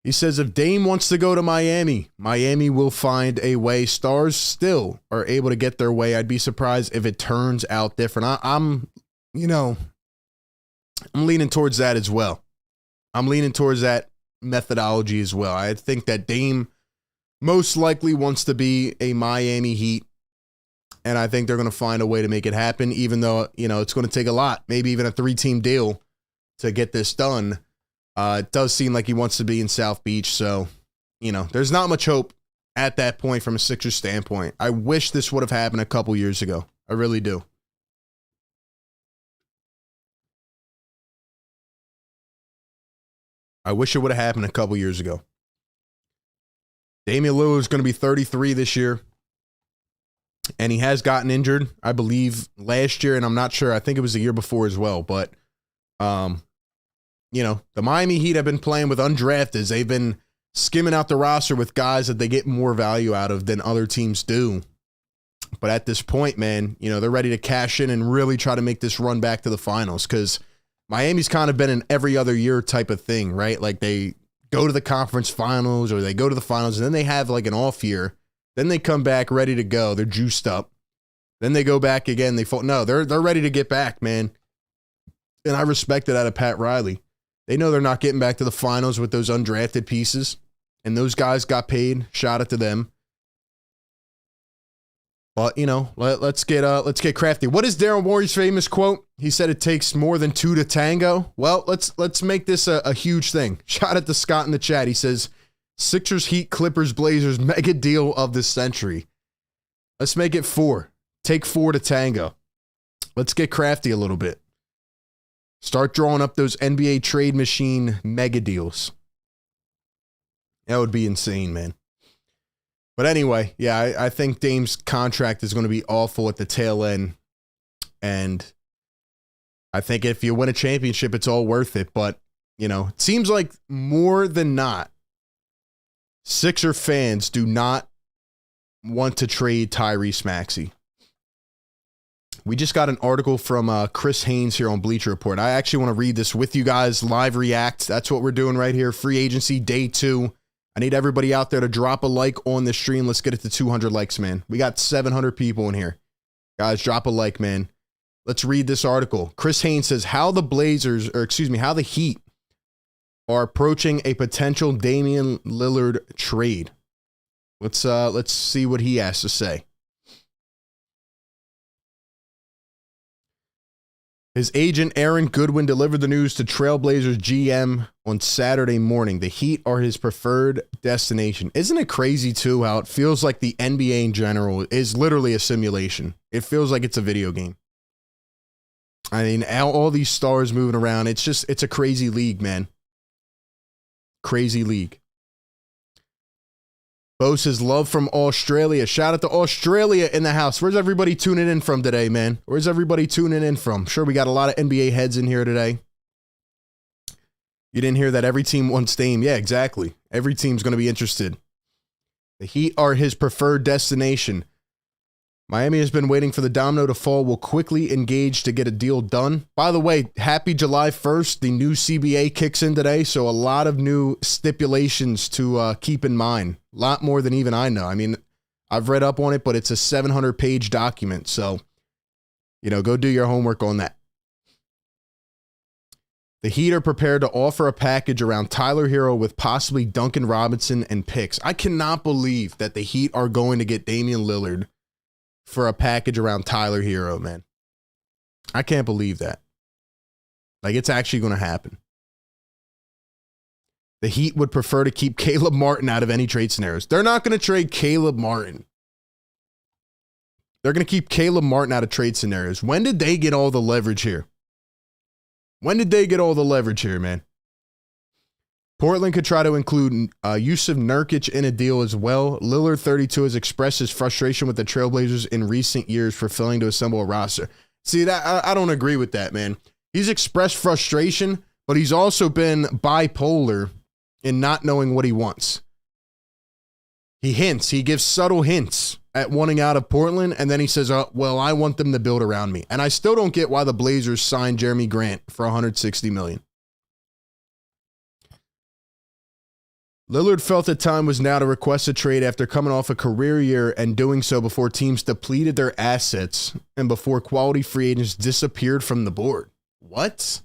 He says, if Dame wants to go to Miami, Miami will find a way. Stars still are able to get their way. I'd be surprised if it turns out different. I'm leaning towards that as well. I'm leaning towards that methodology as well. I think that Dame most likely wants to be a Miami Heat, and I think they're going to find a way to make it happen, even though, it's going to take a lot, maybe even a 3-team deal to get this done. It does seem like he wants to be in South Beach, so, there's not much hope at that point from a Sixers standpoint. I wish this would have happened a couple years ago. I really do. I wish it would have happened a couple years ago. Damian Lillard is going to be 33 this year, and he has gotten injured, I believe, last year, and I'm not sure. I think it was the year before as well, but, the Miami Heat have been playing with undrafteds. They've been skimming out the roster with guys that they get more value out of than other teams do. But at this point, man, they're ready to cash in and really try to make this run back to the finals, because Miami's kind of been an every other year type of thing, right? Like they go to the conference finals or they go to the finals and then they have like an off year. Then they come back ready to go. They're juiced up. Then they go back again. They're ready to get back, man. And I respect it out of Pat Riley. They know they're not getting back to the finals with those undrafted pieces. And those guys got paid. Shout out to them. But, let's get crafty. What is Daryl Morey's famous quote? He said it takes more than two to tango. Well, let's make this a huge thing. Shout out to Scott in the chat. He says, Sixers, Heat, Clippers, Blazers, mega deal of the century. Let's make it 4. Take 4 to tango. Let's get crafty a little bit. Start drawing up those NBA trade machine mega deals. That would be insane, man. But anyway, yeah, I think Dame's contract is going to be awful at the tail end. And I think if you win a championship, it's all worth it. But, it seems like more than not, Sixer fans do not want to trade Tyrese Maxey. We just got an article from Chris Haynes here on Bleacher Report. I actually want to read this with you guys, live react. That's what we're doing right here. Free agency day 2. I need everybody out there to drop a like on the stream. Let's get it to 200 likes, man. We got 700 people in here. Guys, drop a like, man. Let's read this article. Chris Haynes says how the Heat are approaching a potential Damian Lillard trade. Let's see what he has to say. His agent, Aaron Goodwin, delivered the news to Trailblazers GM on Saturday morning. The Heat are his preferred destination. Isn't it crazy, too, how it feels like the NBA in general is literally a simulation? It feels like it's a video game. I mean, all these stars moving around. It's a crazy league, man. Crazy league. Bo says, love from Australia. Shout out to Australia in the house. Where's everybody tuning in from today, man? Where's everybody tuning in from? Sure, we got a lot of NBA heads in here today. You didn't hear that every team wants Dame. Yeah, exactly. Every team's going to be interested. The Heat are his preferred destination. Miami has been waiting for the domino to fall. Will quickly engage to get a deal done. By the way, happy July 1st. The new CBA kicks in today, so a lot of new stipulations to keep in mind. A lot more than even I know. I mean, I've read up on it, but it's a 700-page document, so, go do your homework on that. The Heat are prepared to offer a package around Tyler Hero with possibly Duncan Robinson and picks. I cannot believe that the Heat are going to get Damian Lillard for a package around Tyler Hero, man. I can't believe that. Like, it's actually going to happen. The Heat would prefer to keep Caleb Martin out of any trade scenarios. They're not going to trade Caleb Martin. They're going to keep Caleb Martin out of trade scenarios. When did they get all the leverage here? When did they get all the leverage here, man? Portland could try to include Yusuf Nurkic in a deal as well. Lillard, 32, has expressed his frustration with the Trailblazers in recent years for failing to assemble a roster. See, that I don't agree with that, man. He's expressed frustration, but he's also been bipolar in not knowing what he wants. He gives subtle hints at wanting out of Portland, and then he says, well, I want them to build around me. And I still don't get why the Blazers signed Jeremy Grant for $160 million. Lillard felt the time was now to request a trade after coming off a career year and doing so before teams depleted their assets and before quality free agents disappeared from the board. What?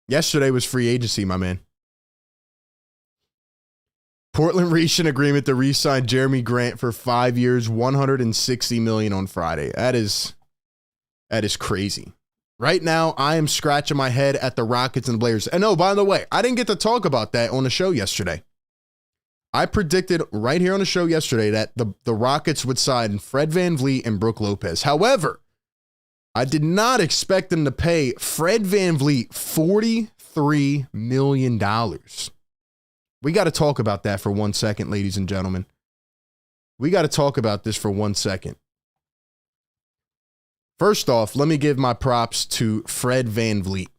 Yesterday was free agency, my man. Portland reached an agreement to re-sign Jeremy Grant for 5 years, $160 million on Friday. That is crazy. Right now, I am scratching my head at the Rockets and the Blazers. And oh, by the way, I didn't get to talk about that on the show yesterday. I predicted right here on the show yesterday that the Rockets would sign Fred VanVleet and Brook Lopez. However, I did not expect them to pay Fred VanVleet $43 million. We got to talk about that for 1 second, ladies and gentlemen. We got to talk about this for 1 second. First off, let me give my props to Fred VanVleet.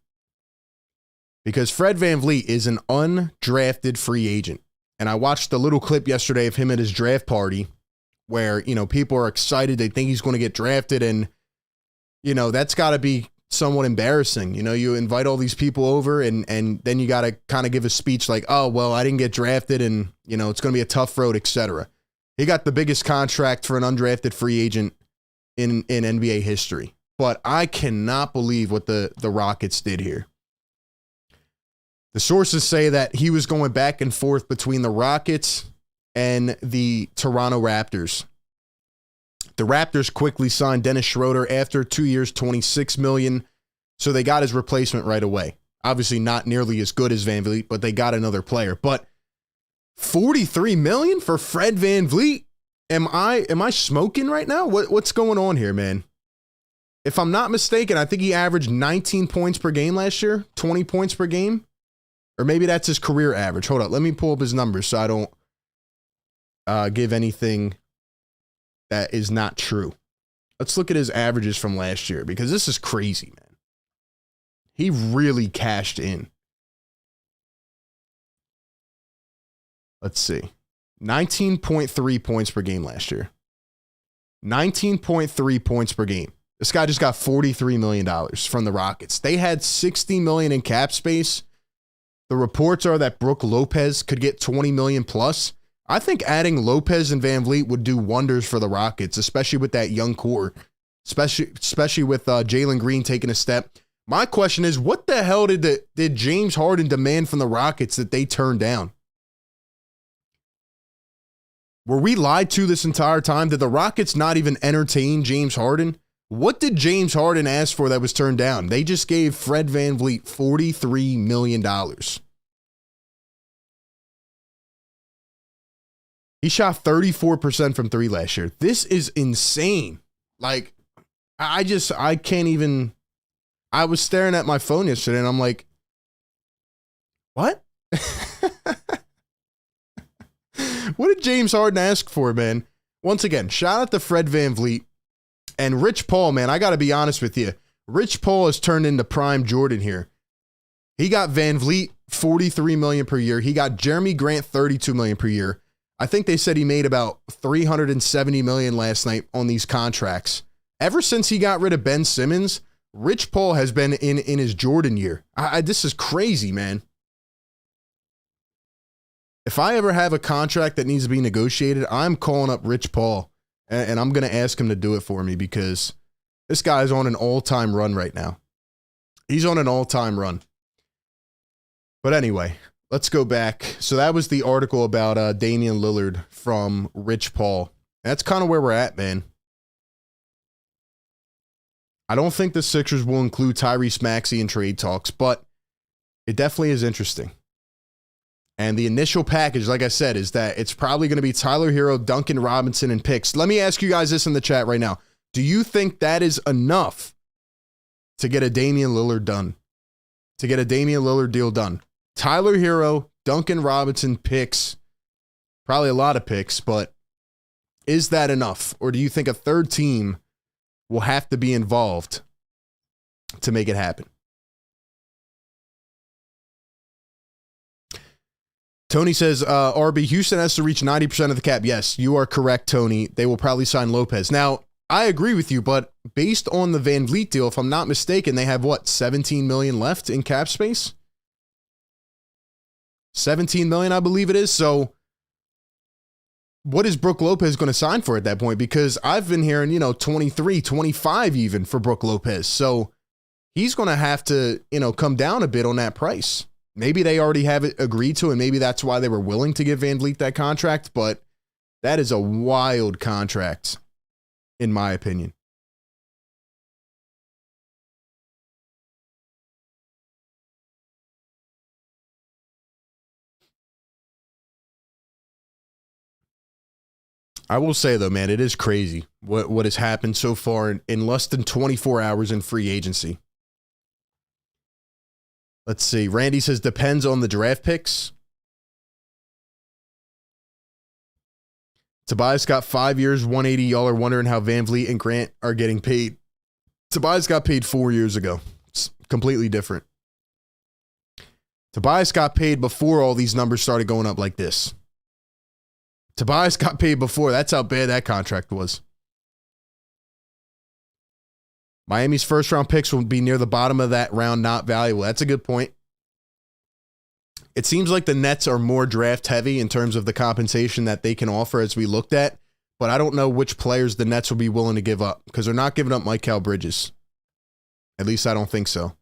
Because Fred VanVleet is an undrafted free agent. And I watched a little clip yesterday of him at his draft party where, people are excited. They think he's going to get drafted. And, that's got to be somewhat embarrassing. You invite all these people over and then you got to kind of give a speech like, oh, well, I didn't get drafted and, it's going to be a tough road, etc. He got the biggest contract for an undrafted free agent in NBA history. But I cannot believe what the Rockets did here. The sources say that he was going back and forth between the Rockets and the Toronto Raptors. The Raptors quickly signed Dennis Schroeder after 2 years, $26 million. So they got his replacement right away. Obviously not nearly as good as VanVleet, but they got another player. But $43 million for Fred VanVleet? Am I smoking right now? What's going on here, man? If I'm not mistaken, I think he averaged 19 points per game last year, 20 points per game. Or maybe that's his career average. Hold up. Let me pull up his numbers so I don't give anything that is not true. Let's look at his averages from last year because this is crazy, man. He really cashed in. Let's see. 19.3 points per game last year. 19.3 points per game. This guy just got $43 million from the Rockets. They had $60 million in cap space. The reports are that Brook Lopez could get $20 million plus. I think adding Lopez and VanVleet would do wonders for the Rockets, especially with that young core, especially with Jalen Green taking a step. My question is, what the hell did James Harden demand from the Rockets that they turned down? Were we lied to this entire time? Did the Rockets not even entertain James Harden? What did James Harden ask for that was turned down? They just gave Fred VanVleet $43 million. He shot 34% from three last year. This is insane. Like, I can't even. I was staring at my phone yesterday and I'm like, what? What did James Harden ask for, man? Once again, shout out to Fred VanVleet and Rich Paul, man. I got to be honest with you. Rich Paul has turned into prime Jordan here. He got VanVleet $43 million per year. He got Jeremy Grant $32 million per year. I think they said he made about $370 million last night on these contracts. Ever since he got rid of Ben Simmons, Rich Paul has been in his Jordan year. This is crazy, man. If I ever have a contract that needs to be negotiated, I'm calling up Rich Paul, and I'm going to ask him to do it for me because this guy's on an all-time run right now. He's on an all-time run. But anyway, let's go back. So that was the article about Damian Lillard from Rich Paul. That's kind of where we're at, man. I don't think the Sixers will include Tyrese Maxey in trade talks, but it definitely is interesting. And the initial package, like I said, is that it's probably going to be Tyler Hero, Duncan Robinson, and picks. Let me ask you guys this in the chat right now. Do you think that is enough to get a Damian Lillard done? To get a Damian Lillard deal done? Tyler Hero, Duncan Robinson, picks. Probably a lot of picks, but is that enough? Or do you think a third team will have to be involved to make it happen? Tony says, RB, Houston has to reach 90% of the cap. Yes, you are correct, Tony. They will probably sign Lopez. Now, I agree with you, but based on the Van Vliet deal, if I'm not mistaken, they have, what, $17 million left in cap space? 17 million, I believe it is. So what is Brook Lopez going to sign for at that point? Because I've been hearing, 23, 25 even for Brook Lopez. So he's going to have to, come down a bit on that price. Maybe they already have it agreed to, and maybe that's why they were willing to give Van Vliet that contract, but that is a wild contract, in my opinion. I will say, though, man, it is crazy what has happened so far in less than 24 hours in free agency. Let's see. Randy says, depends on the draft picks. Tobias got 5 years, 180. Y'all are wondering how Van Vliet and Grant are getting paid. Tobias got paid 4 years ago. It's completely different. Tobias got paid before all these numbers started going up like this. Tobias got paid before. That's how bad that contract was. Miami's first round picks will be near the bottom of that round, not valuable. That's a good point. It seems like the Nets are more draft heavy in terms of the compensation that they can offer as we looked at, but I don't know which players the Nets will be willing to give up because they're not giving up Mikal Bridges. At least I don't think so.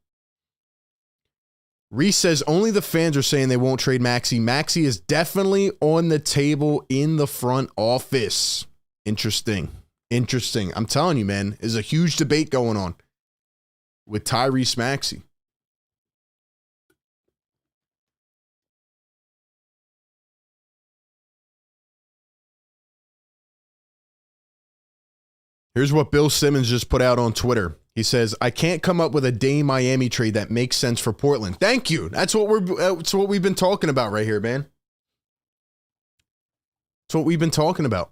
Reese says only the fans are saying they won't trade Maxey. Maxey is definitely on the table in the front office. Interesting. I'm telling you, man, there's a huge debate going on with Tyrese Maxey. Here's what Bill Simmons just put out on Twitter. He says, I can't come up with a Dame Miami trade that makes sense for Portland. Thank you. That's what we've been talking about right here, man. That's what we've been talking about.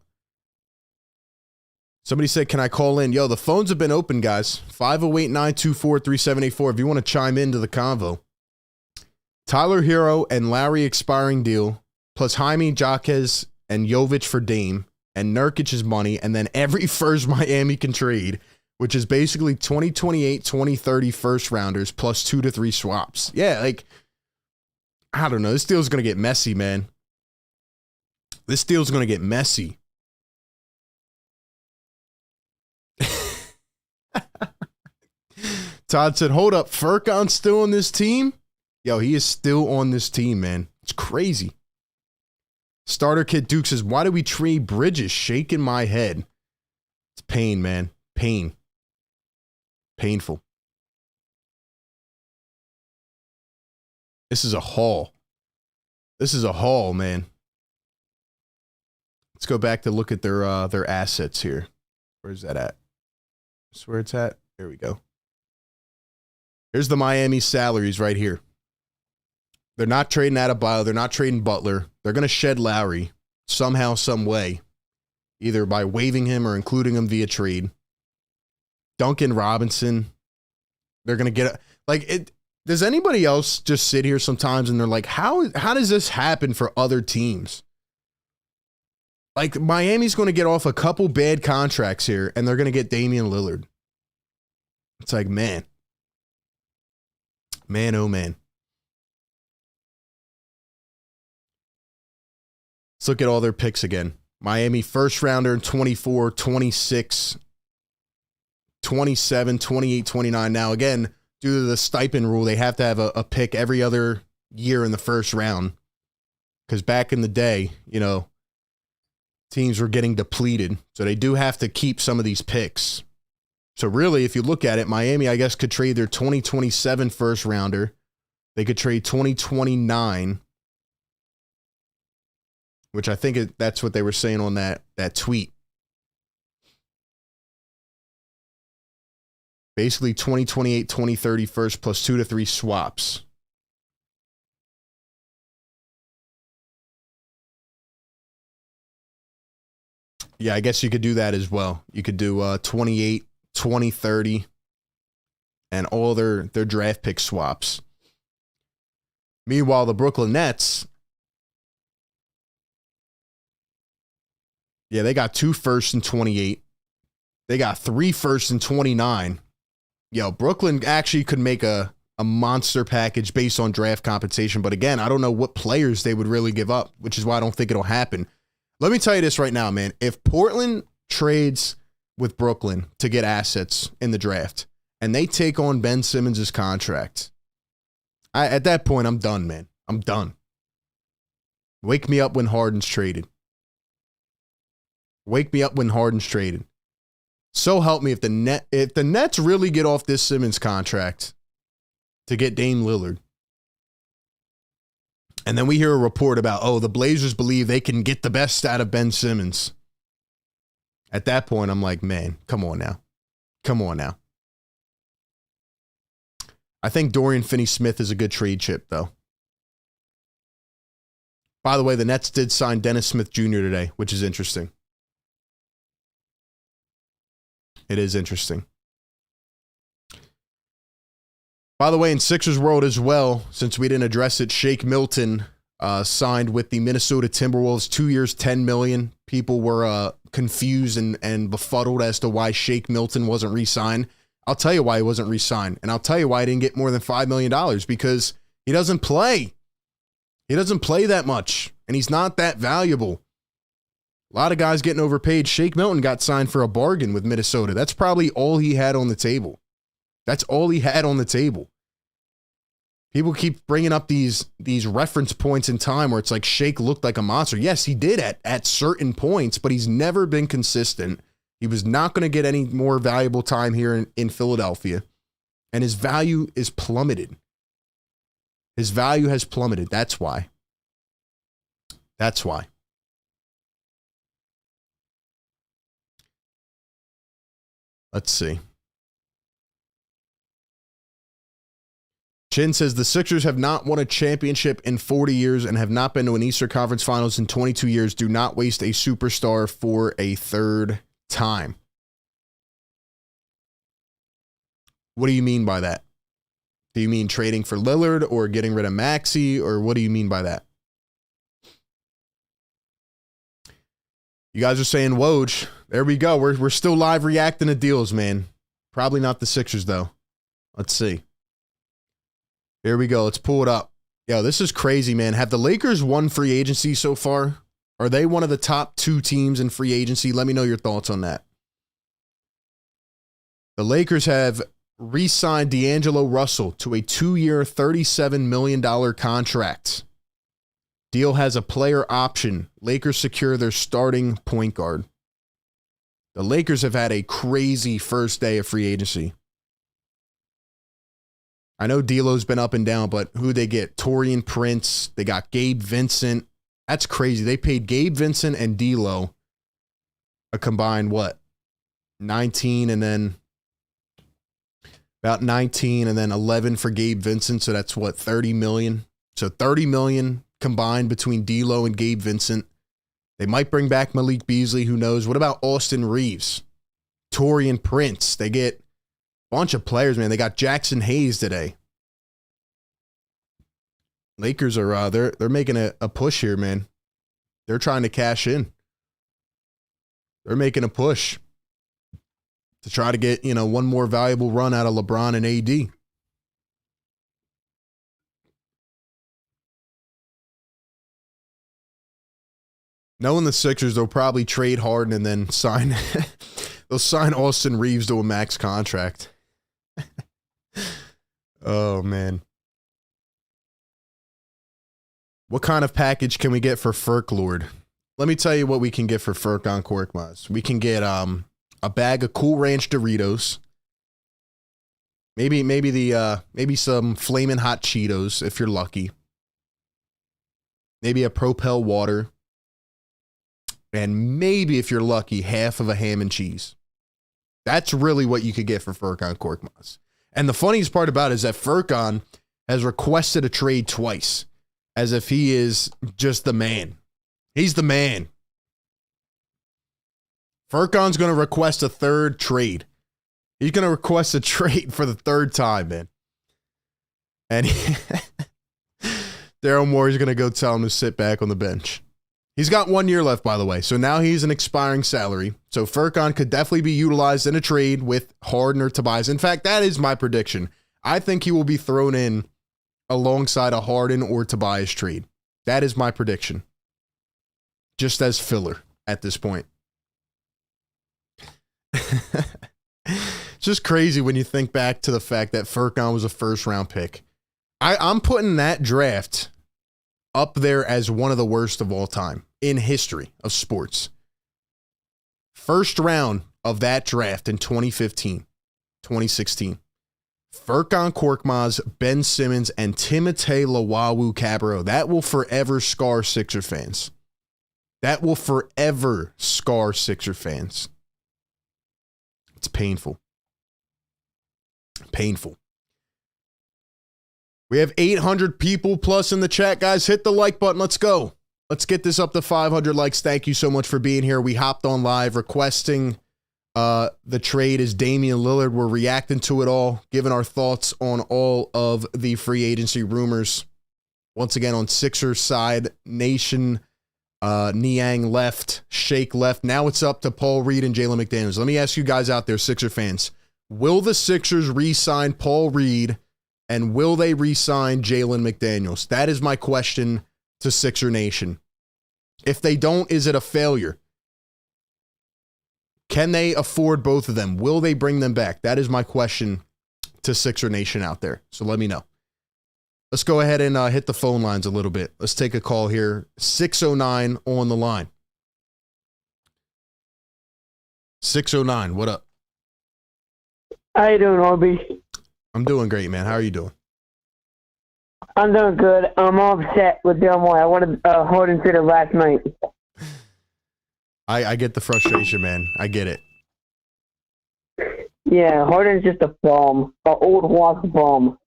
Somebody said, can I call in? Yo, the phones have been open, guys. 508-924-3784 if you want to chime into the convo. Tyler Hero and Lowry expiring deal, plus Jaime Jaquez and Jovic for Dame, and Nurkic's money, and then every first Miami can trade, which is basically 2028, 2030 first rounders plus 2 to 3 swaps. Yeah, I don't know. This deal's going to get messy, man. This deal's going to get messy. Todd said, hold up, Furkan's still on this team? Yo, he is still on this team, man. It's crazy. Starter Kid Duke says, why do we trade Bridges? Shaking my head. It's pain, man. Pain. Painful. This is a haul. This is a haul, man. Let's go back to look at their assets here. Where's that at? That's where it's at. There we go. Here's the Miami salaries right here. They're not trading Adebayo. They're not trading Butler. They're going to shed Lowry somehow, some way, either by waiving him or including him via trade. Duncan Robinson. They're going to get it. Does anybody else just sit here sometimes and they're like, how does this happen for other teams? Like, Miami's going to get off a couple bad contracts here, and they're going to get Damian Lillard. It's like, man. Man, oh, man. Let's look at all their picks again. Miami first rounder in 24, 26, 27, 28, 29. Now, again, due to the stipend rule, they have to have a pick every other year in the first round. Because back in the day, teams were getting depleted. So they do have to keep some of these picks. So really, if you look at it, Miami, I guess, could trade their 2027 first rounder. They could trade 2029, which I think that's what they were saying on that tweet. Basically 2028, 2030 first plus 2 to 3 swaps. Yeah, I guess you could do that as well. You could do 28, 2030, and all their draft pick swaps. Meanwhile, the Brooklyn Nets, Yeah, they got 2 firsts in 28. They got 3 firsts in 29. Yo, Brooklyn actually could make a monster package based on draft compensation. But again, I don't know what players they would really give up, which is why I don't think it'll happen. Let me tell you this right now, man. If Portland trades with Brooklyn to get assets in the draft and they take on Ben Simmons' contract, at that point, I'm done, man. I'm done. Wake me up when Harden's traded. Wake me up when Harden's traded. So help me if the Nets really get off this Simmons contract to get Dame Lillard. And then we hear a report about, oh, the Blazers believe they can get the best out of Ben Simmons. At that point, I'm like, man, come on now. Come on now. I think Dorian Finney-Smith is a good trade chip, though. By the way, the Nets did sign Dennis Smith Jr. today, which is interesting. It is interesting. By the way, in Sixers world as well, since we didn't address it, Shake Milton signed with the Minnesota Timberwolves, 2 years, $10 million. People were confused and befuddled as to why Shake Milton wasn't re-signed. I'll tell you why he wasn't re-signed, and I'll tell you why he didn't get more than $5 million, because he doesn't play. He doesn't play that much, and he's not that valuable. A lot of guys getting overpaid. Shake Milton got signed for a bargain with Minnesota. That's probably all he had on the table. That's all he had on the table. People keep bringing up these reference points in time where it's like Shake looked like a monster. Yes, he did at certain points, but he's never been consistent. He was not going to get any more valuable time here in Philadelphia, and his value is plummeted. His value has plummeted. That's why. That's why. Let's see. Chin says the Sixers have not won a championship in 40 years and have not been to an Eastern Conference Finals in 22 years. Do not waste a superstar for a third time. What do you mean by that? Do you mean trading for Lillard or getting rid of Maxey, or what do you mean by that? You guys are saying Woj. There we go. We're still live reacting to deals, man. Probably not the Sixers, though. Let's see. Here we go. Let's pull it up. Yo, this is crazy, man. Have the Lakers won free agency so far? Are they one of the top 2 teams in free agency? Let me know your thoughts on that. The Lakers have re-signed D'Angelo Russell to a 2-year, $37 million contract. Deal has a player option. Lakers secure their starting point guard. The Lakers have had a crazy first day of free agency. I know D'Lo's been up and down, but who they get? Taurean Prince. They got Gabe Vincent. That's crazy. They paid Gabe Vincent and D'Lo a combined, what? 19 and then about 19 and then 11 for Gabe Vincent. So that's what, 30 million. So 30 million combined between D'Lo and Gabe Vincent. They might bring back Malik Beasley. Who knows? What about Austin Reeves? Taurean Prince. They get a bunch of players, man. They got Jackson Hayes today. Lakers are they're making a push here, man. They're trying to cash in. They're making a push to try to get, one more valuable run out of LeBron and AD. Knowing the Sixers, they'll probably trade Harden and then sign they'll sign Austin Reeves to a max contract. Oh, man. What kind of package can we get for Ferk Lord? Let me tell you what we can get for Ferk on Korkmaz. We can get a bag of Cool Ranch Doritos. Maybe some Flamin' Hot Cheetos if you're lucky. Maybe a Propel water. And maybe if you're lucky, half of a ham and cheese. That's really what you could get for Furkan Korkmaz. And the funniest part about it is that Furkan has requested a trade twice, as if he is just the man. He's the man. Furkan's going to request a third trade. He's going to request a trade for the third time, man. And Daryl Morey's going to go tell him to sit back on the bench. He's got 1 year left, by the way. So now he's an expiring salary. So Furkan could definitely be utilized in a trade with Harden or Tobias. In fact, that is my prediction. I think he will be thrown in alongside a Harden or Tobias trade. That is my prediction. Just as filler at this point. It's just crazy when you think back to the fact that Furkan was a first-round pick. I'm putting that draft up there as one of the worst of all time in history of sports. First round of that draft in 2015, 2016. Furkan Korkmaz, Ben Simmons, and Timothé Luwawu-Cabarrot. That will forever scar Sixer fans. That will forever scar Sixer fans. It's painful. Painful. We have 800 people plus in the chat, guys. Hit the like button. Let's go. Let's get this up to 500 likes. Thank you so much for being here. We hopped on live requesting the trade is Damian Lillard. We're reacting to it all, giving our thoughts on all of the free agency rumors. Once again, on Sixers side, Nation, Niang left, Shake left. Now it's up to Paul Reed and Jalen McDaniels. Let me ask you guys out there, Sixer fans. Will the Sixers re-sign Paul Reed, and will they re-sign Jalen McDaniels? That is my question to Sixer Nation. If they don't, is it a failure? Can they afford both of them? Will they bring them back? That is my question to Sixer Nation out there. So let me know. Let's go ahead and hit the phone lines a little bit. Let's take a call here. 609 on the line. 609, what up? How you doing, Orbie? I'm doing great, man. How are you doing? I'm doing good. I'm all upset with Delmore. I wanted Harden to last night. I get the frustration, man. I get it. Yeah, Harden's just a bum. An old washed bum.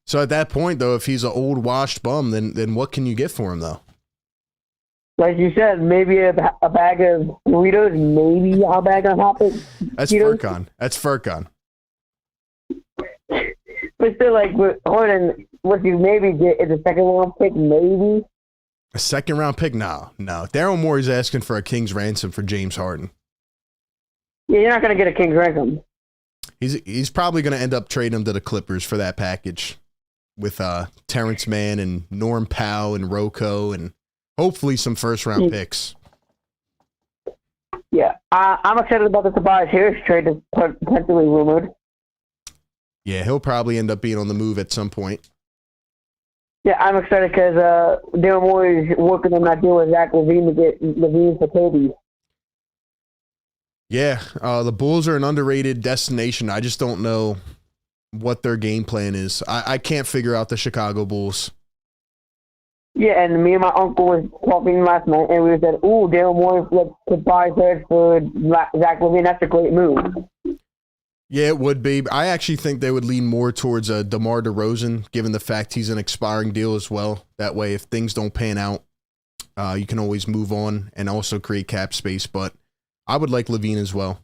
So at that point, though, if he's an old washed bum, then what can you get for him, though? Like you said, maybe a bag of Doritos, maybe a bag of Hot Pockets. That's Furkan. That's Furkan. But still, like, with Harden, what you maybe get is a second round pick, maybe. A second round pick? No. Daryl Morey's asking for a king's ransom for James Harden. Yeah, you're not going to get a king's ransom. He's probably going to end up trading him to the Clippers for that package with Terrence Mann and Norm Powell and Rocco and hopefully some first round picks. Yeah, I'm excited about the Tobias Harris trade that's potentially rumored. Yeah, he'll probably end up being on the move at some point. Yeah, I'm excited because Daryl Morey is working on that deal with Zach LaVine to get LaVine for Kobe. Yeah, the Bulls are an underrated destination. I just don't know what their game plan is. I can't figure out the Chicago Bulls. Yeah, and me and my uncle was talking last night, and we said, ooh, Daryl Morey could buy Harris for Zach LaVine. That's a great move. Yeah, it would be. I actually think they would lean more towards a DeMar DeRozan, given the fact he's an expiring deal as well. That way, if things don't pan out, you can always move on and also create cap space. But I would like LaVine as well.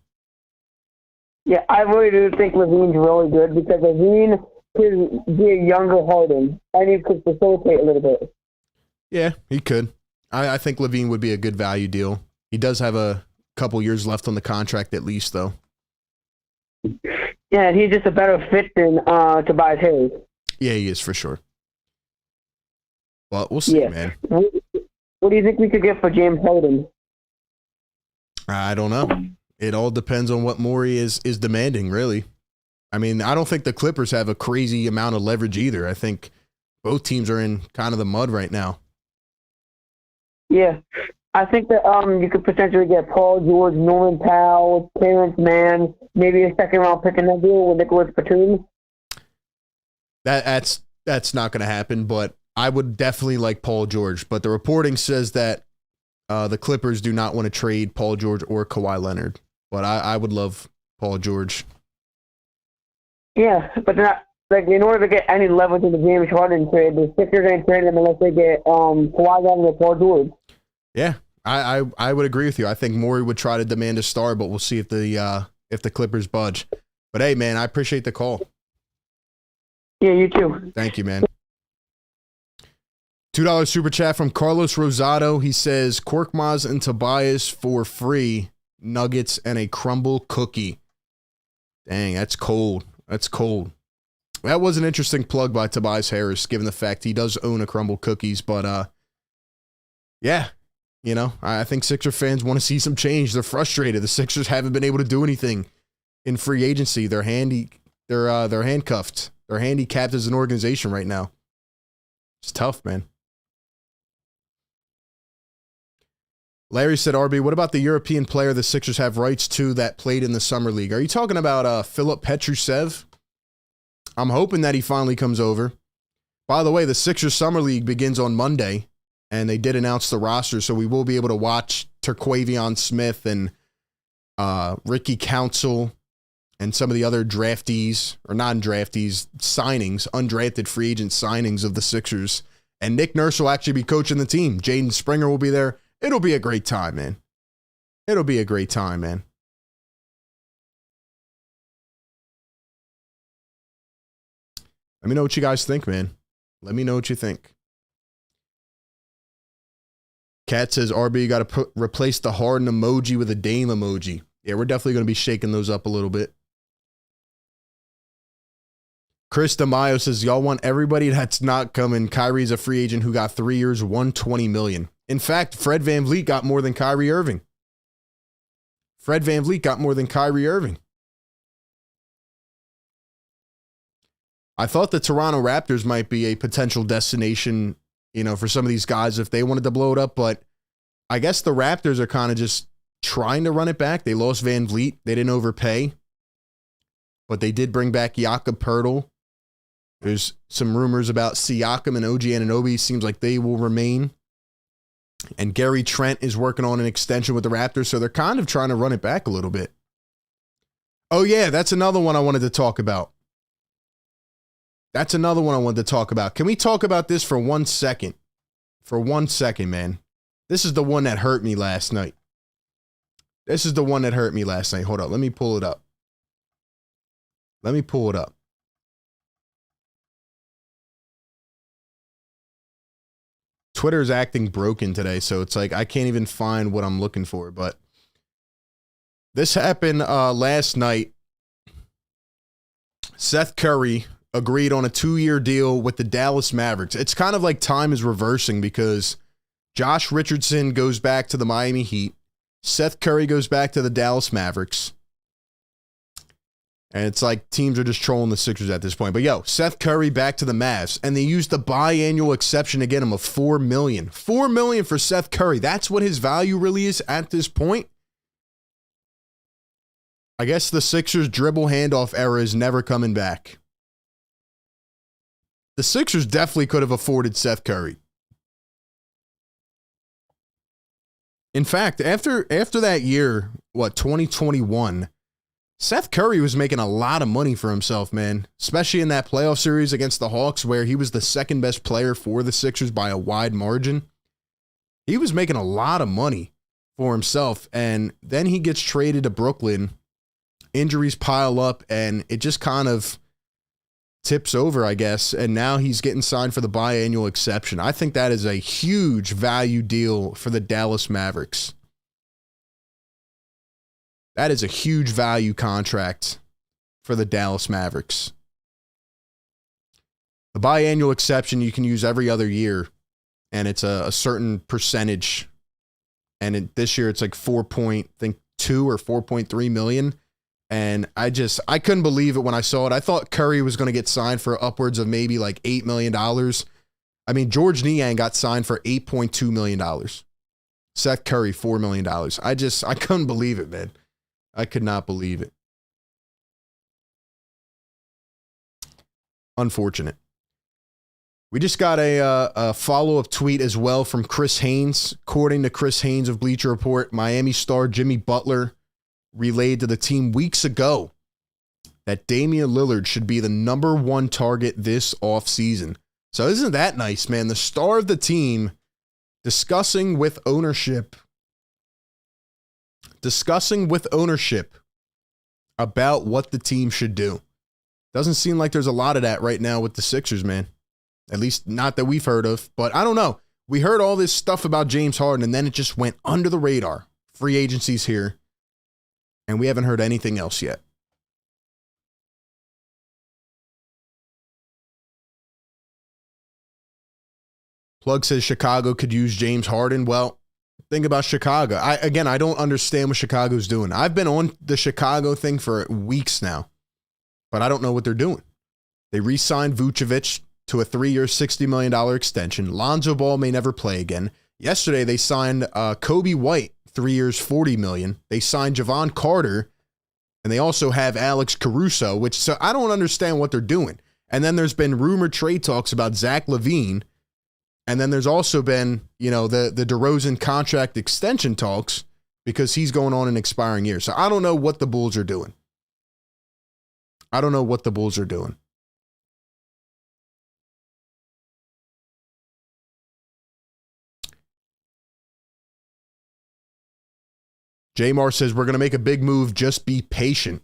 Yeah, I really do think LaVine's really good because LaVine could be a younger Harden, and he could facilitate a little bit. Yeah, he could. I think LaVine would be a good value deal. He does have a couple years left on the contract at least, though. Yeah, he's just a better fit than Tobias Harris. Yeah, he is for sure. Well, we'll see, man. What do you think we could get for James Harden? I don't know. It all depends on what Morey is demanding, really. I mean, I don't think the Clippers have a crazy amount of leverage either. I think both teams are in kind of the mud right now. Yeah. I think that you could potentially get Paul George, Norman Powell, Terrence Mann, maybe a second-round pick in that deal with Nicholas Batum. That's not going to happen, but I would definitely like Paul George. But the reporting says that the Clippers do not want to trade Paul George or Kawhi Leonard. But I would love Paul George. Yeah, but they're not, like, in order to get any leverage in the James Harden trade, the Sixers ain't trading them unless they get Kawhi Leonard or Paul George. Yeah, I would agree with you. I think Morey would try to demand a star, but we'll see if the Clippers budge. But hey, man, I appreciate the call. Yeah, you too. Thank you, man. $2 super chat from Carlos Rosado. He says, Korkmaz and Tobias for free, nuggets and a crumble cookie. Dang, that's cold. That's cold. That was an interesting plug by Tobias Harris, given the fact he does own a crumble cookies. But, yeah, you know, I think Sixer fans want to see some change. They're frustrated. The Sixers haven't been able to do anything in free agency. They're handcuffed. They're handicapped as an organization right now. It's tough, man. Larry said, RB, what about the European player the Sixers have rights to that played in the Summer League? Are you talking about Filip Petrusev? I'm hoping that he finally comes over. By the way, the Sixers Summer League begins on Monday, and they did announce the roster, so we will be able to watch Terquavion Smith and Ricky Council and some of the other draftees, or non-draftees, signings, undrafted free agent signings of the Sixers. And Nick Nurse will actually be coaching the team. Jaden Springer will be there. It'll be a great time, man. It'll be a great time, man. Let me know what you guys think, man. Let me know what you think. Kat says, RB, you got to replace the Harden emoji with a Dame emoji. Yeah, we're definitely going to be shaking those up a little bit. Chris DeMaio says, y'all want everybody that's not coming. Kyrie's a free agent who got 3 years, $120 million. In fact, Fred VanVleet got more than Kyrie Irving. Fred VanVleet got more than Kyrie Irving. I thought the Toronto Raptors might be a potential destination, you know, for some of these guys if they wanted to blow it up, but I guess the Raptors are kind of just trying to run it back. They lost VanVleet. They didn't overpay, but they did bring back Jakob Poeltl. There's some rumors about Siakam and OG Anunoby. Seems like they will remain. And Gary Trent is working on an extension with the Raptors, so they're kind of trying to run it back a little bit. Oh, yeah, that's another one I wanted to talk about. Can we talk about this for 1 second? For 1 second, man. This is the one that hurt me last night. Hold up. Let me pull it up. Twitter is acting broken today, so it's like I can't even find what I'm looking for. But this happened last night. Seth Curry agreed on a 2-year deal with the Dallas Mavericks. It's kind of like time is reversing because Josh Richardson goes back to the Miami Heat. Seth Curry goes back to the Dallas Mavericks. And it's like teams are just trolling the Sixers at this point. But yo, Seth Curry back to the Mavs. And they used the biannual exception to get him of $4 million. $4 million for Seth Curry. That's what his value really is at this point. I guess the Sixers dribble handoff era is never coming back. The Sixers definitely could have afforded Seth Curry. In fact, after that year, 2021, Seth Curry was making a lot of money for himself, man, especially in that playoff series against the Hawks where he was the second best player for the Sixers by a wide margin. He was making a lot of money for himself, and then he gets traded to Brooklyn. Injuries pile up, and it just kind of tips over, I guess, and now he's getting signed for the biannual exception. I think that is a huge value deal for the Dallas Mavericks. That is a huge value contract for the Dallas Mavericks. The biannual exception you can use every other year, and it's a certain percentage. And this year it's like 2 or 4.3 million. And I couldn't believe it when I saw it. I thought Curry was going to get signed for upwards of maybe like $8 million. I mean, George Niang got signed for $8.2 million. Seth Curry, $4 million. I couldn't believe it, man. I could not believe it. Unfortunate. We just got a follow-up tweet as well from Chris Haynes. According to Chris Haynes of Bleacher Report, Miami star Jimmy Butler relayed to the team weeks ago that Damian Lillard should be the number 1 target this offseason. So isn't that nice, man? The star of the team discussing with ownership about what the team should do. Doesn't seem like there's a lot of that right now with the Sixers, man. At least not that we've heard of. But I don't know. We heard all this stuff about James Harden, and then it just went under the radar. Free agency's here, and we haven't heard anything else yet. Plug says Chicago could use James Harden. Well, think about Chicago. I don't understand what Chicago's doing. I've been on the Chicago thing for weeks now, but I don't know what they're doing. They re-signed Vucevic to a 3-year, $60 million extension. Lonzo Ball may never play again. Yesterday, they signed Kobe White, 3 years, $40 million. They signed Javon Carter, and they also have Alex Caruso, so I don't understand what they're doing. And then there's been rumored trade talks about Zach LaVine. And then there's also been, the DeRozan contract extension talks because he's going on an expiring year. So I don't know what the Bulls are doing. Jamar says, we're going to make a big move. Just be patient.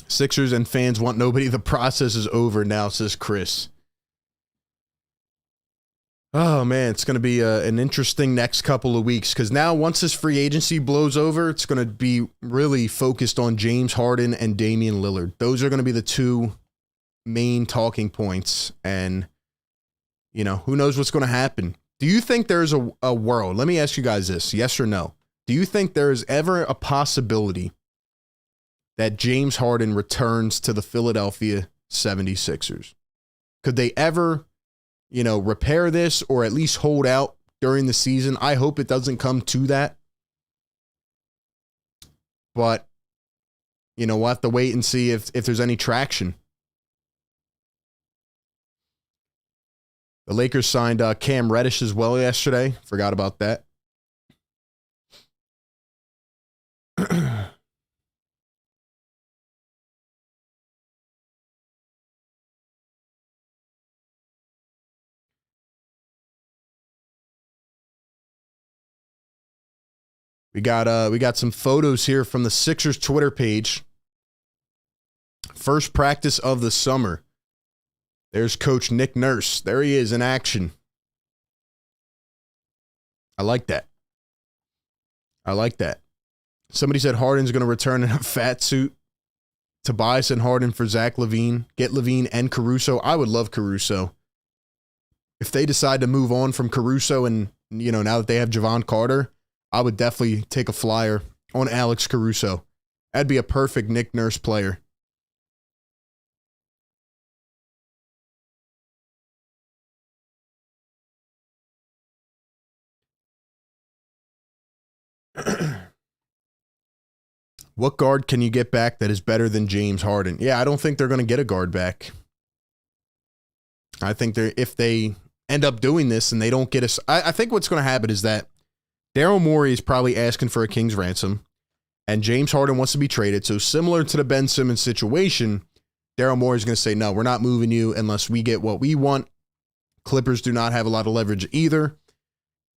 Sixers and fans want nobody. The process is over now, says Chris. Oh, man, it's going to be an interesting next couple of weeks because now once this free agency blows over, it's going to be really focused on James Harden and Damian Lillard. Those are going to be the two main talking points. And, who knows what's going to happen. Do you think there's a world? Let me ask you guys this, yes or no. Do you think there is ever a possibility that James Harden returns to the Philadelphia 76ers? Could they ever repair this or at least hold out during the season? I hope it doesn't come to that. But, we'll have to wait and see if there's any traction. The Lakers signed Cam Reddish as well yesterday. Forgot about that. We got some photos here from the Sixers Twitter page. First practice of the summer. There's Coach Nick Nurse. There he is in action. I like that. Somebody said Harden's going to return in a fat suit. Tobias and Harden for Zach LaVine. Get LaVine and Caruso. I would love Caruso. If they decide to move on from Caruso and, now that they have Javon Carter, I would definitely take a flyer on Alex Caruso. That'd be a perfect Nick Nurse player. What guard can you get back that is better than James Harden? Yeah, I don't think they're going to get a guard back. I think if they end up doing this and they don't get us, I think what's going to happen is that Daryl Morey is probably asking for a king's ransom, and James Harden wants to be traded. So similar to the Ben Simmons situation, Daryl Morey is going to say, no, we're not moving you unless we get what we want. Clippers do not have a lot of leverage either.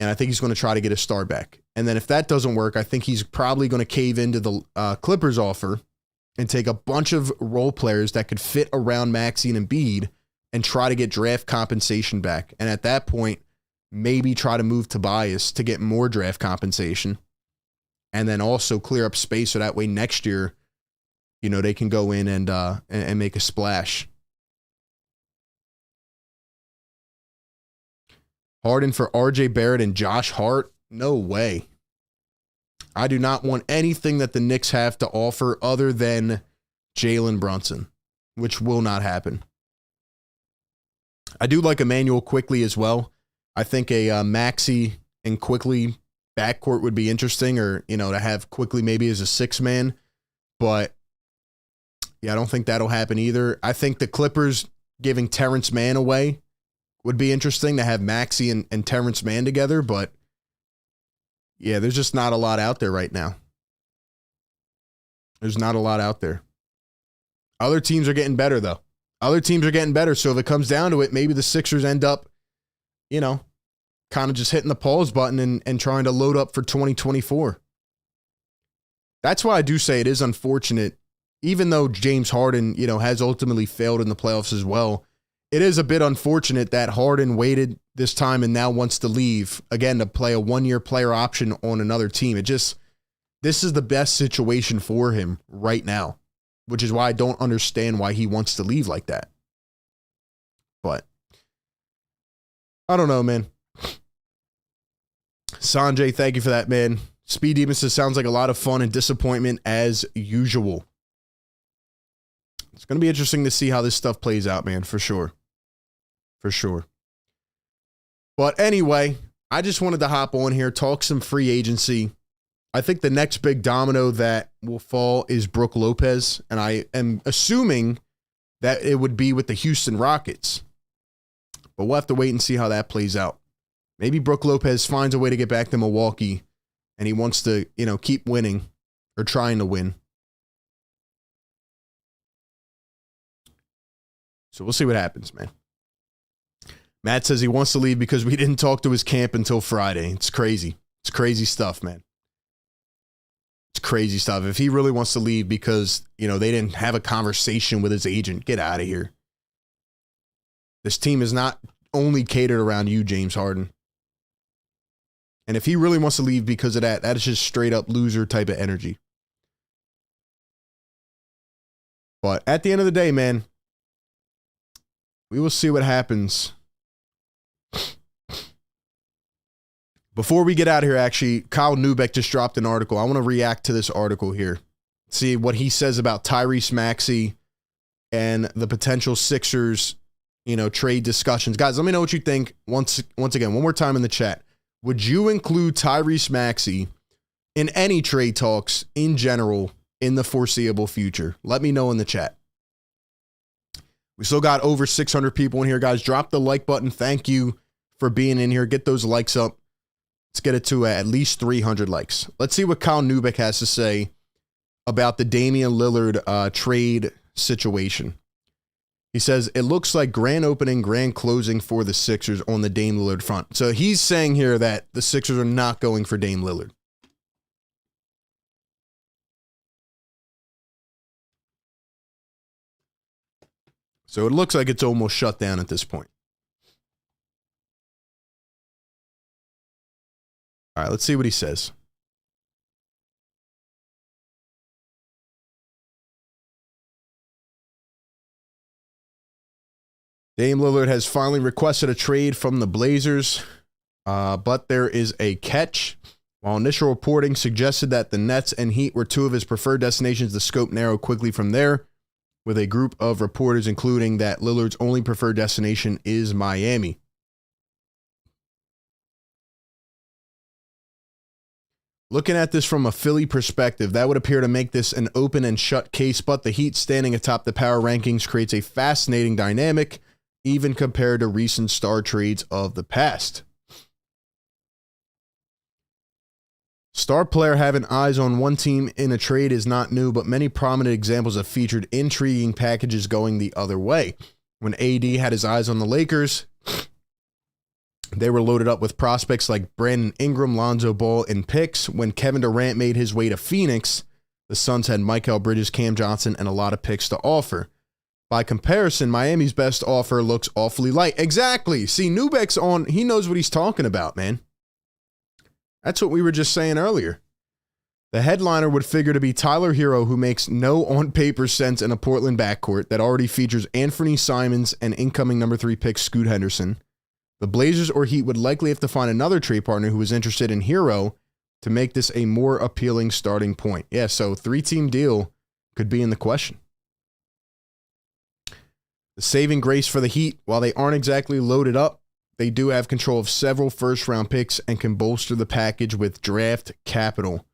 And I think he's going to try to get his star back. And then if that doesn't work, I think he's probably going to cave into the Clippers offer and take a bunch of role players that could fit around Maxey and Embiid and try to get draft compensation back. And at that point, maybe try to move Tobias to get more draft compensation. And then also clear up space so that way next year, they can go in and make a splash. Harden for RJ Barrett and Josh Hart? No way. I do not want anything that the Knicks have to offer other than Jalen Brunson, which will not happen. I do like Emmanuel Quickley as well. I think a Maxey and Quickley backcourt would be interesting, or, to have Quickley maybe as a six man. But yeah, I don't think that'll happen either. I think the Clippers giving Terrence Mann away would be interesting to have Maxey and Terrence Mann together, but yeah, there's just not a lot out there right now. There's not a lot out there. Other teams are getting better, though. So if it comes down to it, maybe the Sixers end up, kind of just hitting the pause button and trying to load up for 2024. That's why I do say it is unfortunate, even though James Harden, has ultimately failed in the playoffs as well. it is a bit unfortunate that Harden waited this time and now wants to leave again to play a 1-year player option on another team. This is the best situation for him right now, which is why I don't understand why he wants to leave like that. But I don't know, man. Sanjay, thank you for that, man. Speed Demon says, sounds like a lot of fun and disappointment as usual. It's going to be interesting to see how this stuff plays out, man, for sure. For sure. But anyway, I just wanted to hop on here, talk some free agency. I think the next big domino that will fall is Brook Lopez, and I am assuming that it would be with the Houston Rockets. But we'll have to wait and see how that plays out. Maybe Brook Lopez finds a way to get back to Milwaukee, and he wants to, keep winning or trying to win. So we'll see what happens, man. Matt says he wants to leave because we didn't talk to his camp until Friday. It's crazy. It's crazy stuff, man. It's crazy stuff. If he really wants to leave because, they didn't have a conversation with his agent, get out of here. This team is not only catered around you, James Harden. And if he really wants to leave because of that, that is just straight up loser type of energy. But at the end of the day, man, we will see what happens. Before we get out of here, actually, Kyle Neubeck just dropped an article. I want to react to this article here. See what he says about Tyrese Maxey and the potential Sixers, trade discussions. Guys, let me know what you think once again, one more time in the chat. Would you include Tyrese Maxey in any trade talks in general in the foreseeable future? Let me know in the chat. We still got over 600 people in here, guys. Drop the like button. Thank you for being in here. Get those likes up. Let's get it to at least 300 likes. Let's see what Kyle Neubeck has to say about the Damian Lillard trade situation. He says, it looks like grand opening, grand closing for the Sixers on the Dame Lillard front. So he's saying here that the Sixers are not going for Dame Lillard. So it looks like it's almost shut down at this point. All right, let's see what he says. Dame Lillard has finally requested a trade from the Blazers, but there is a catch. While initial reporting suggested that the Nets and Heat were two of his preferred destinations, the scope narrowed quickly from there, with a group of reporters including that Lillard's only preferred destination is Miami. Looking at this from a Philly perspective, that would appear to make this an open and shut case, but the Heat standing atop the power rankings creates a fascinating dynamic, even compared to recent star trades of the past. Star player having eyes on one team in a trade is not new, but many prominent examples have featured intriguing packages going the other way. When AD had his eyes on the Lakers, they were loaded up with prospects like Brandon Ingram, Lonzo Ball, and picks. When Kevin Durant made his way to Phoenix, the Suns had Mikal Bridges, Cam Johnson, and a lot of picks to offer. By comparison, Miami's best offer looks awfully light. Exactly. See, Neubeck's on, he knows what he's talking about, man. That's what we were just saying earlier. The headliner would figure to be Tyler Hero, who makes no on-paper sense in a Portland backcourt that already features Anthony Simons and incoming number 3 pick Scoot Henderson. The Blazers or Heat would likely have to find another trade partner who was interested in Hero to make this a more appealing starting point. Yeah, so 3-team deal could be in the question. The saving grace for the Heat, while they aren't exactly loaded up, they do have control of several first-round picks and can bolster the package with draft capital.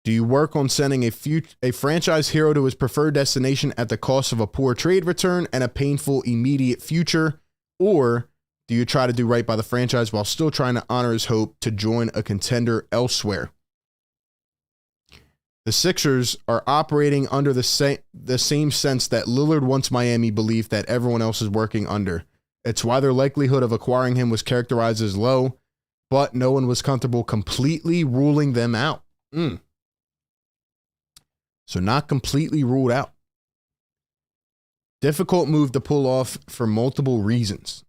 Do you work on sending a franchise hero to his preferred destination at the cost of a poor trade return and a painful immediate future? Or do you try to do right by the franchise while still trying to honor his hope to join a contender elsewhere? The Sixers are operating under the same sense that Lillard wants Miami belief that everyone else is working under. It's why their likelihood of acquiring him was characterized as low, but no one was comfortable completely ruling them out. So not completely ruled out. Difficult move to pull off for multiple reasons.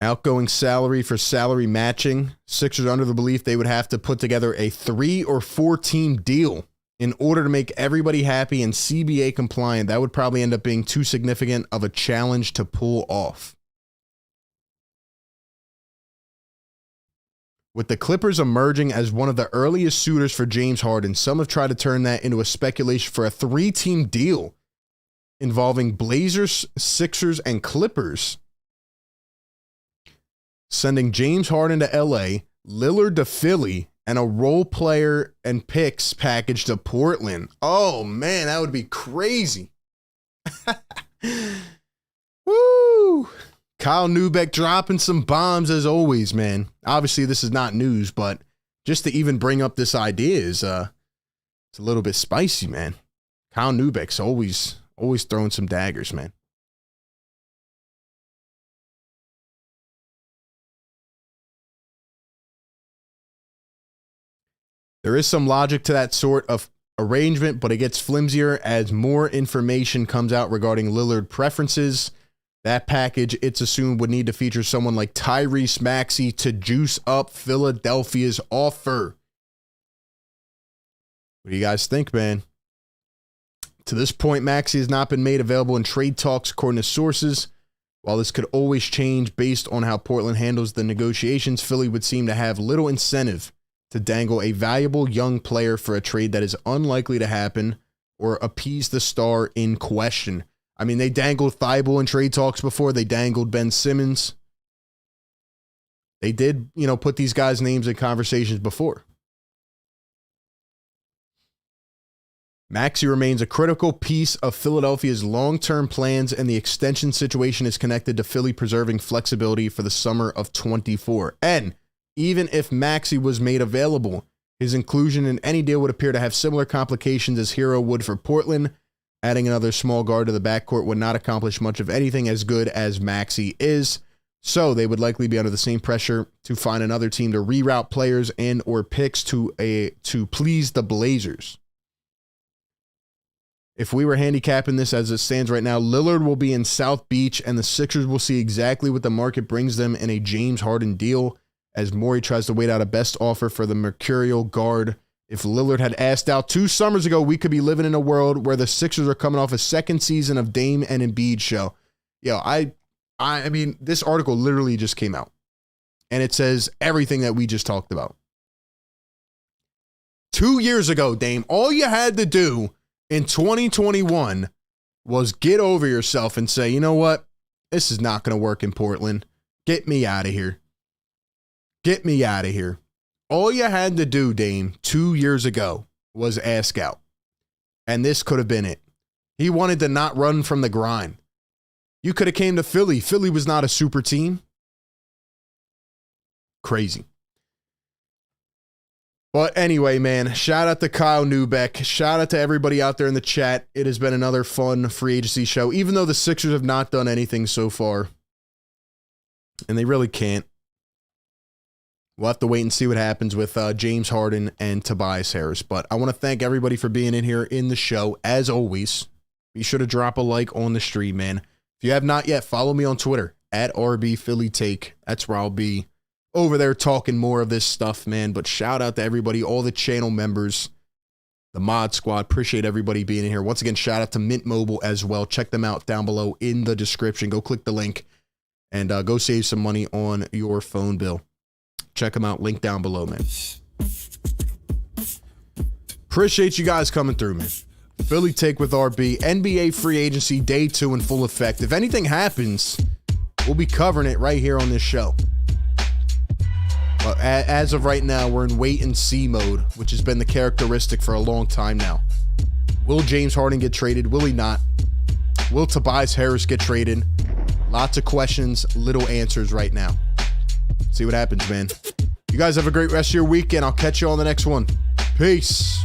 Outgoing salary for salary matching. Sixers are under the belief they would have to put together a 3 or 4 team deal in order to make everybody happy and CBA compliant. That would probably end up being too significant of a challenge to pull off. With the Clippers emerging as one of the earliest suitors for James Harden, some have tried to turn that into a speculation for a 3-team deal involving Blazers, Sixers, and Clippers, sending James Harden to LA, Lillard to Philly, and a role player and picks package to Portland. Oh, man, that would be crazy. Woo! Kyle Neubeck dropping some bombs as always, man. Obviously, this is not news, but just to even bring up this idea is it's a little bit spicy, man. Kyle Neubeck's always throwing some daggers, man. There is some logic to that sort of arrangement, but it gets flimsier as more information comes out regarding Lillard preferences. That package, it's assumed, would need to feature someone like Tyrese Maxey to juice up Philadelphia's offer. What do you guys think, man? To this point, Maxey has not been made available in trade talks, according to sources. While this could always change based on how Portland handles the negotiations, Philly would seem to have little incentive to dangle a valuable young player for a trade that is unlikely to happen or appease the star in question. I mean, they dangled Thibault in trade talks before. They dangled Ben Simmons. They did, put these guys' names in conversations before. Maxey remains a critical piece of Philadelphia's long-term plans, and the extension situation is connected to Philly preserving flexibility for the summer of 24. And even if Maxey was made available, his inclusion in any deal would appear to have similar complications as Hero would for Portland. Adding another small guard to the backcourt would not accomplish much of anything as good as Maxey is. So they would likely be under the same pressure to find another team to reroute players and or picks to please the Blazers. If we were handicapping this as it stands right now, Lillard will be in South Beach and the Sixers will see exactly what the market brings them in a James Harden deal as Morey tries to wait out a best offer for the mercurial guard. If Lillard had asked out 2 summers ago, we could be living in a world where the Sixers are coming off a second season of Dame and Embiid show. Yo, I mean, this article literally just came out, and it says everything that we just talked about. 2 years ago, Dame, all you had to do in 2021 was get over yourself and say, you know what? This is not going to work in Portland. Get me out of here. Get me out of here. All you had to do, Dame, 2 years ago was ask out. And this could have been it. He wanted to not run from the grind. You could have came to Philly. Philly was not a super team. Crazy. But anyway, man, shout out to Kyle Neubeck. Shout out to everybody out there in the chat. It has been another fun free agency show, even though the Sixers have not done anything so far. And they really can't. We'll have to wait and see what happens with James Harden and Tobias Harris. But I want to thank everybody for being in here in the show. As always, be sure to drop a like on the stream, man. If you have not yet, follow me on Twitter at RBPhillyTake. That's where I'll be over there talking more of this stuff, man. But shout out to everybody, all the channel members, the mod squad. Appreciate everybody being in here. Once again, shout out to Mint Mobile as well. Check them out down below in the description. Go click the link and go save some money on your phone bill. Check them out. Link down below, man. Appreciate you guys coming through, man. Philly Take with RB. NBA free agency day 2 in full effect. If anything happens, we'll be covering it right here on this show. But as of right now, we're in wait and see mode, which has been the characteristic for a long time now. Will James Harden get traded? Will he not? Will Tobias Harris get traded? Lots of questions, little answers right now. See what happens, man. You guys have a great rest of your weekend. I'll catch you on the next one. Peace.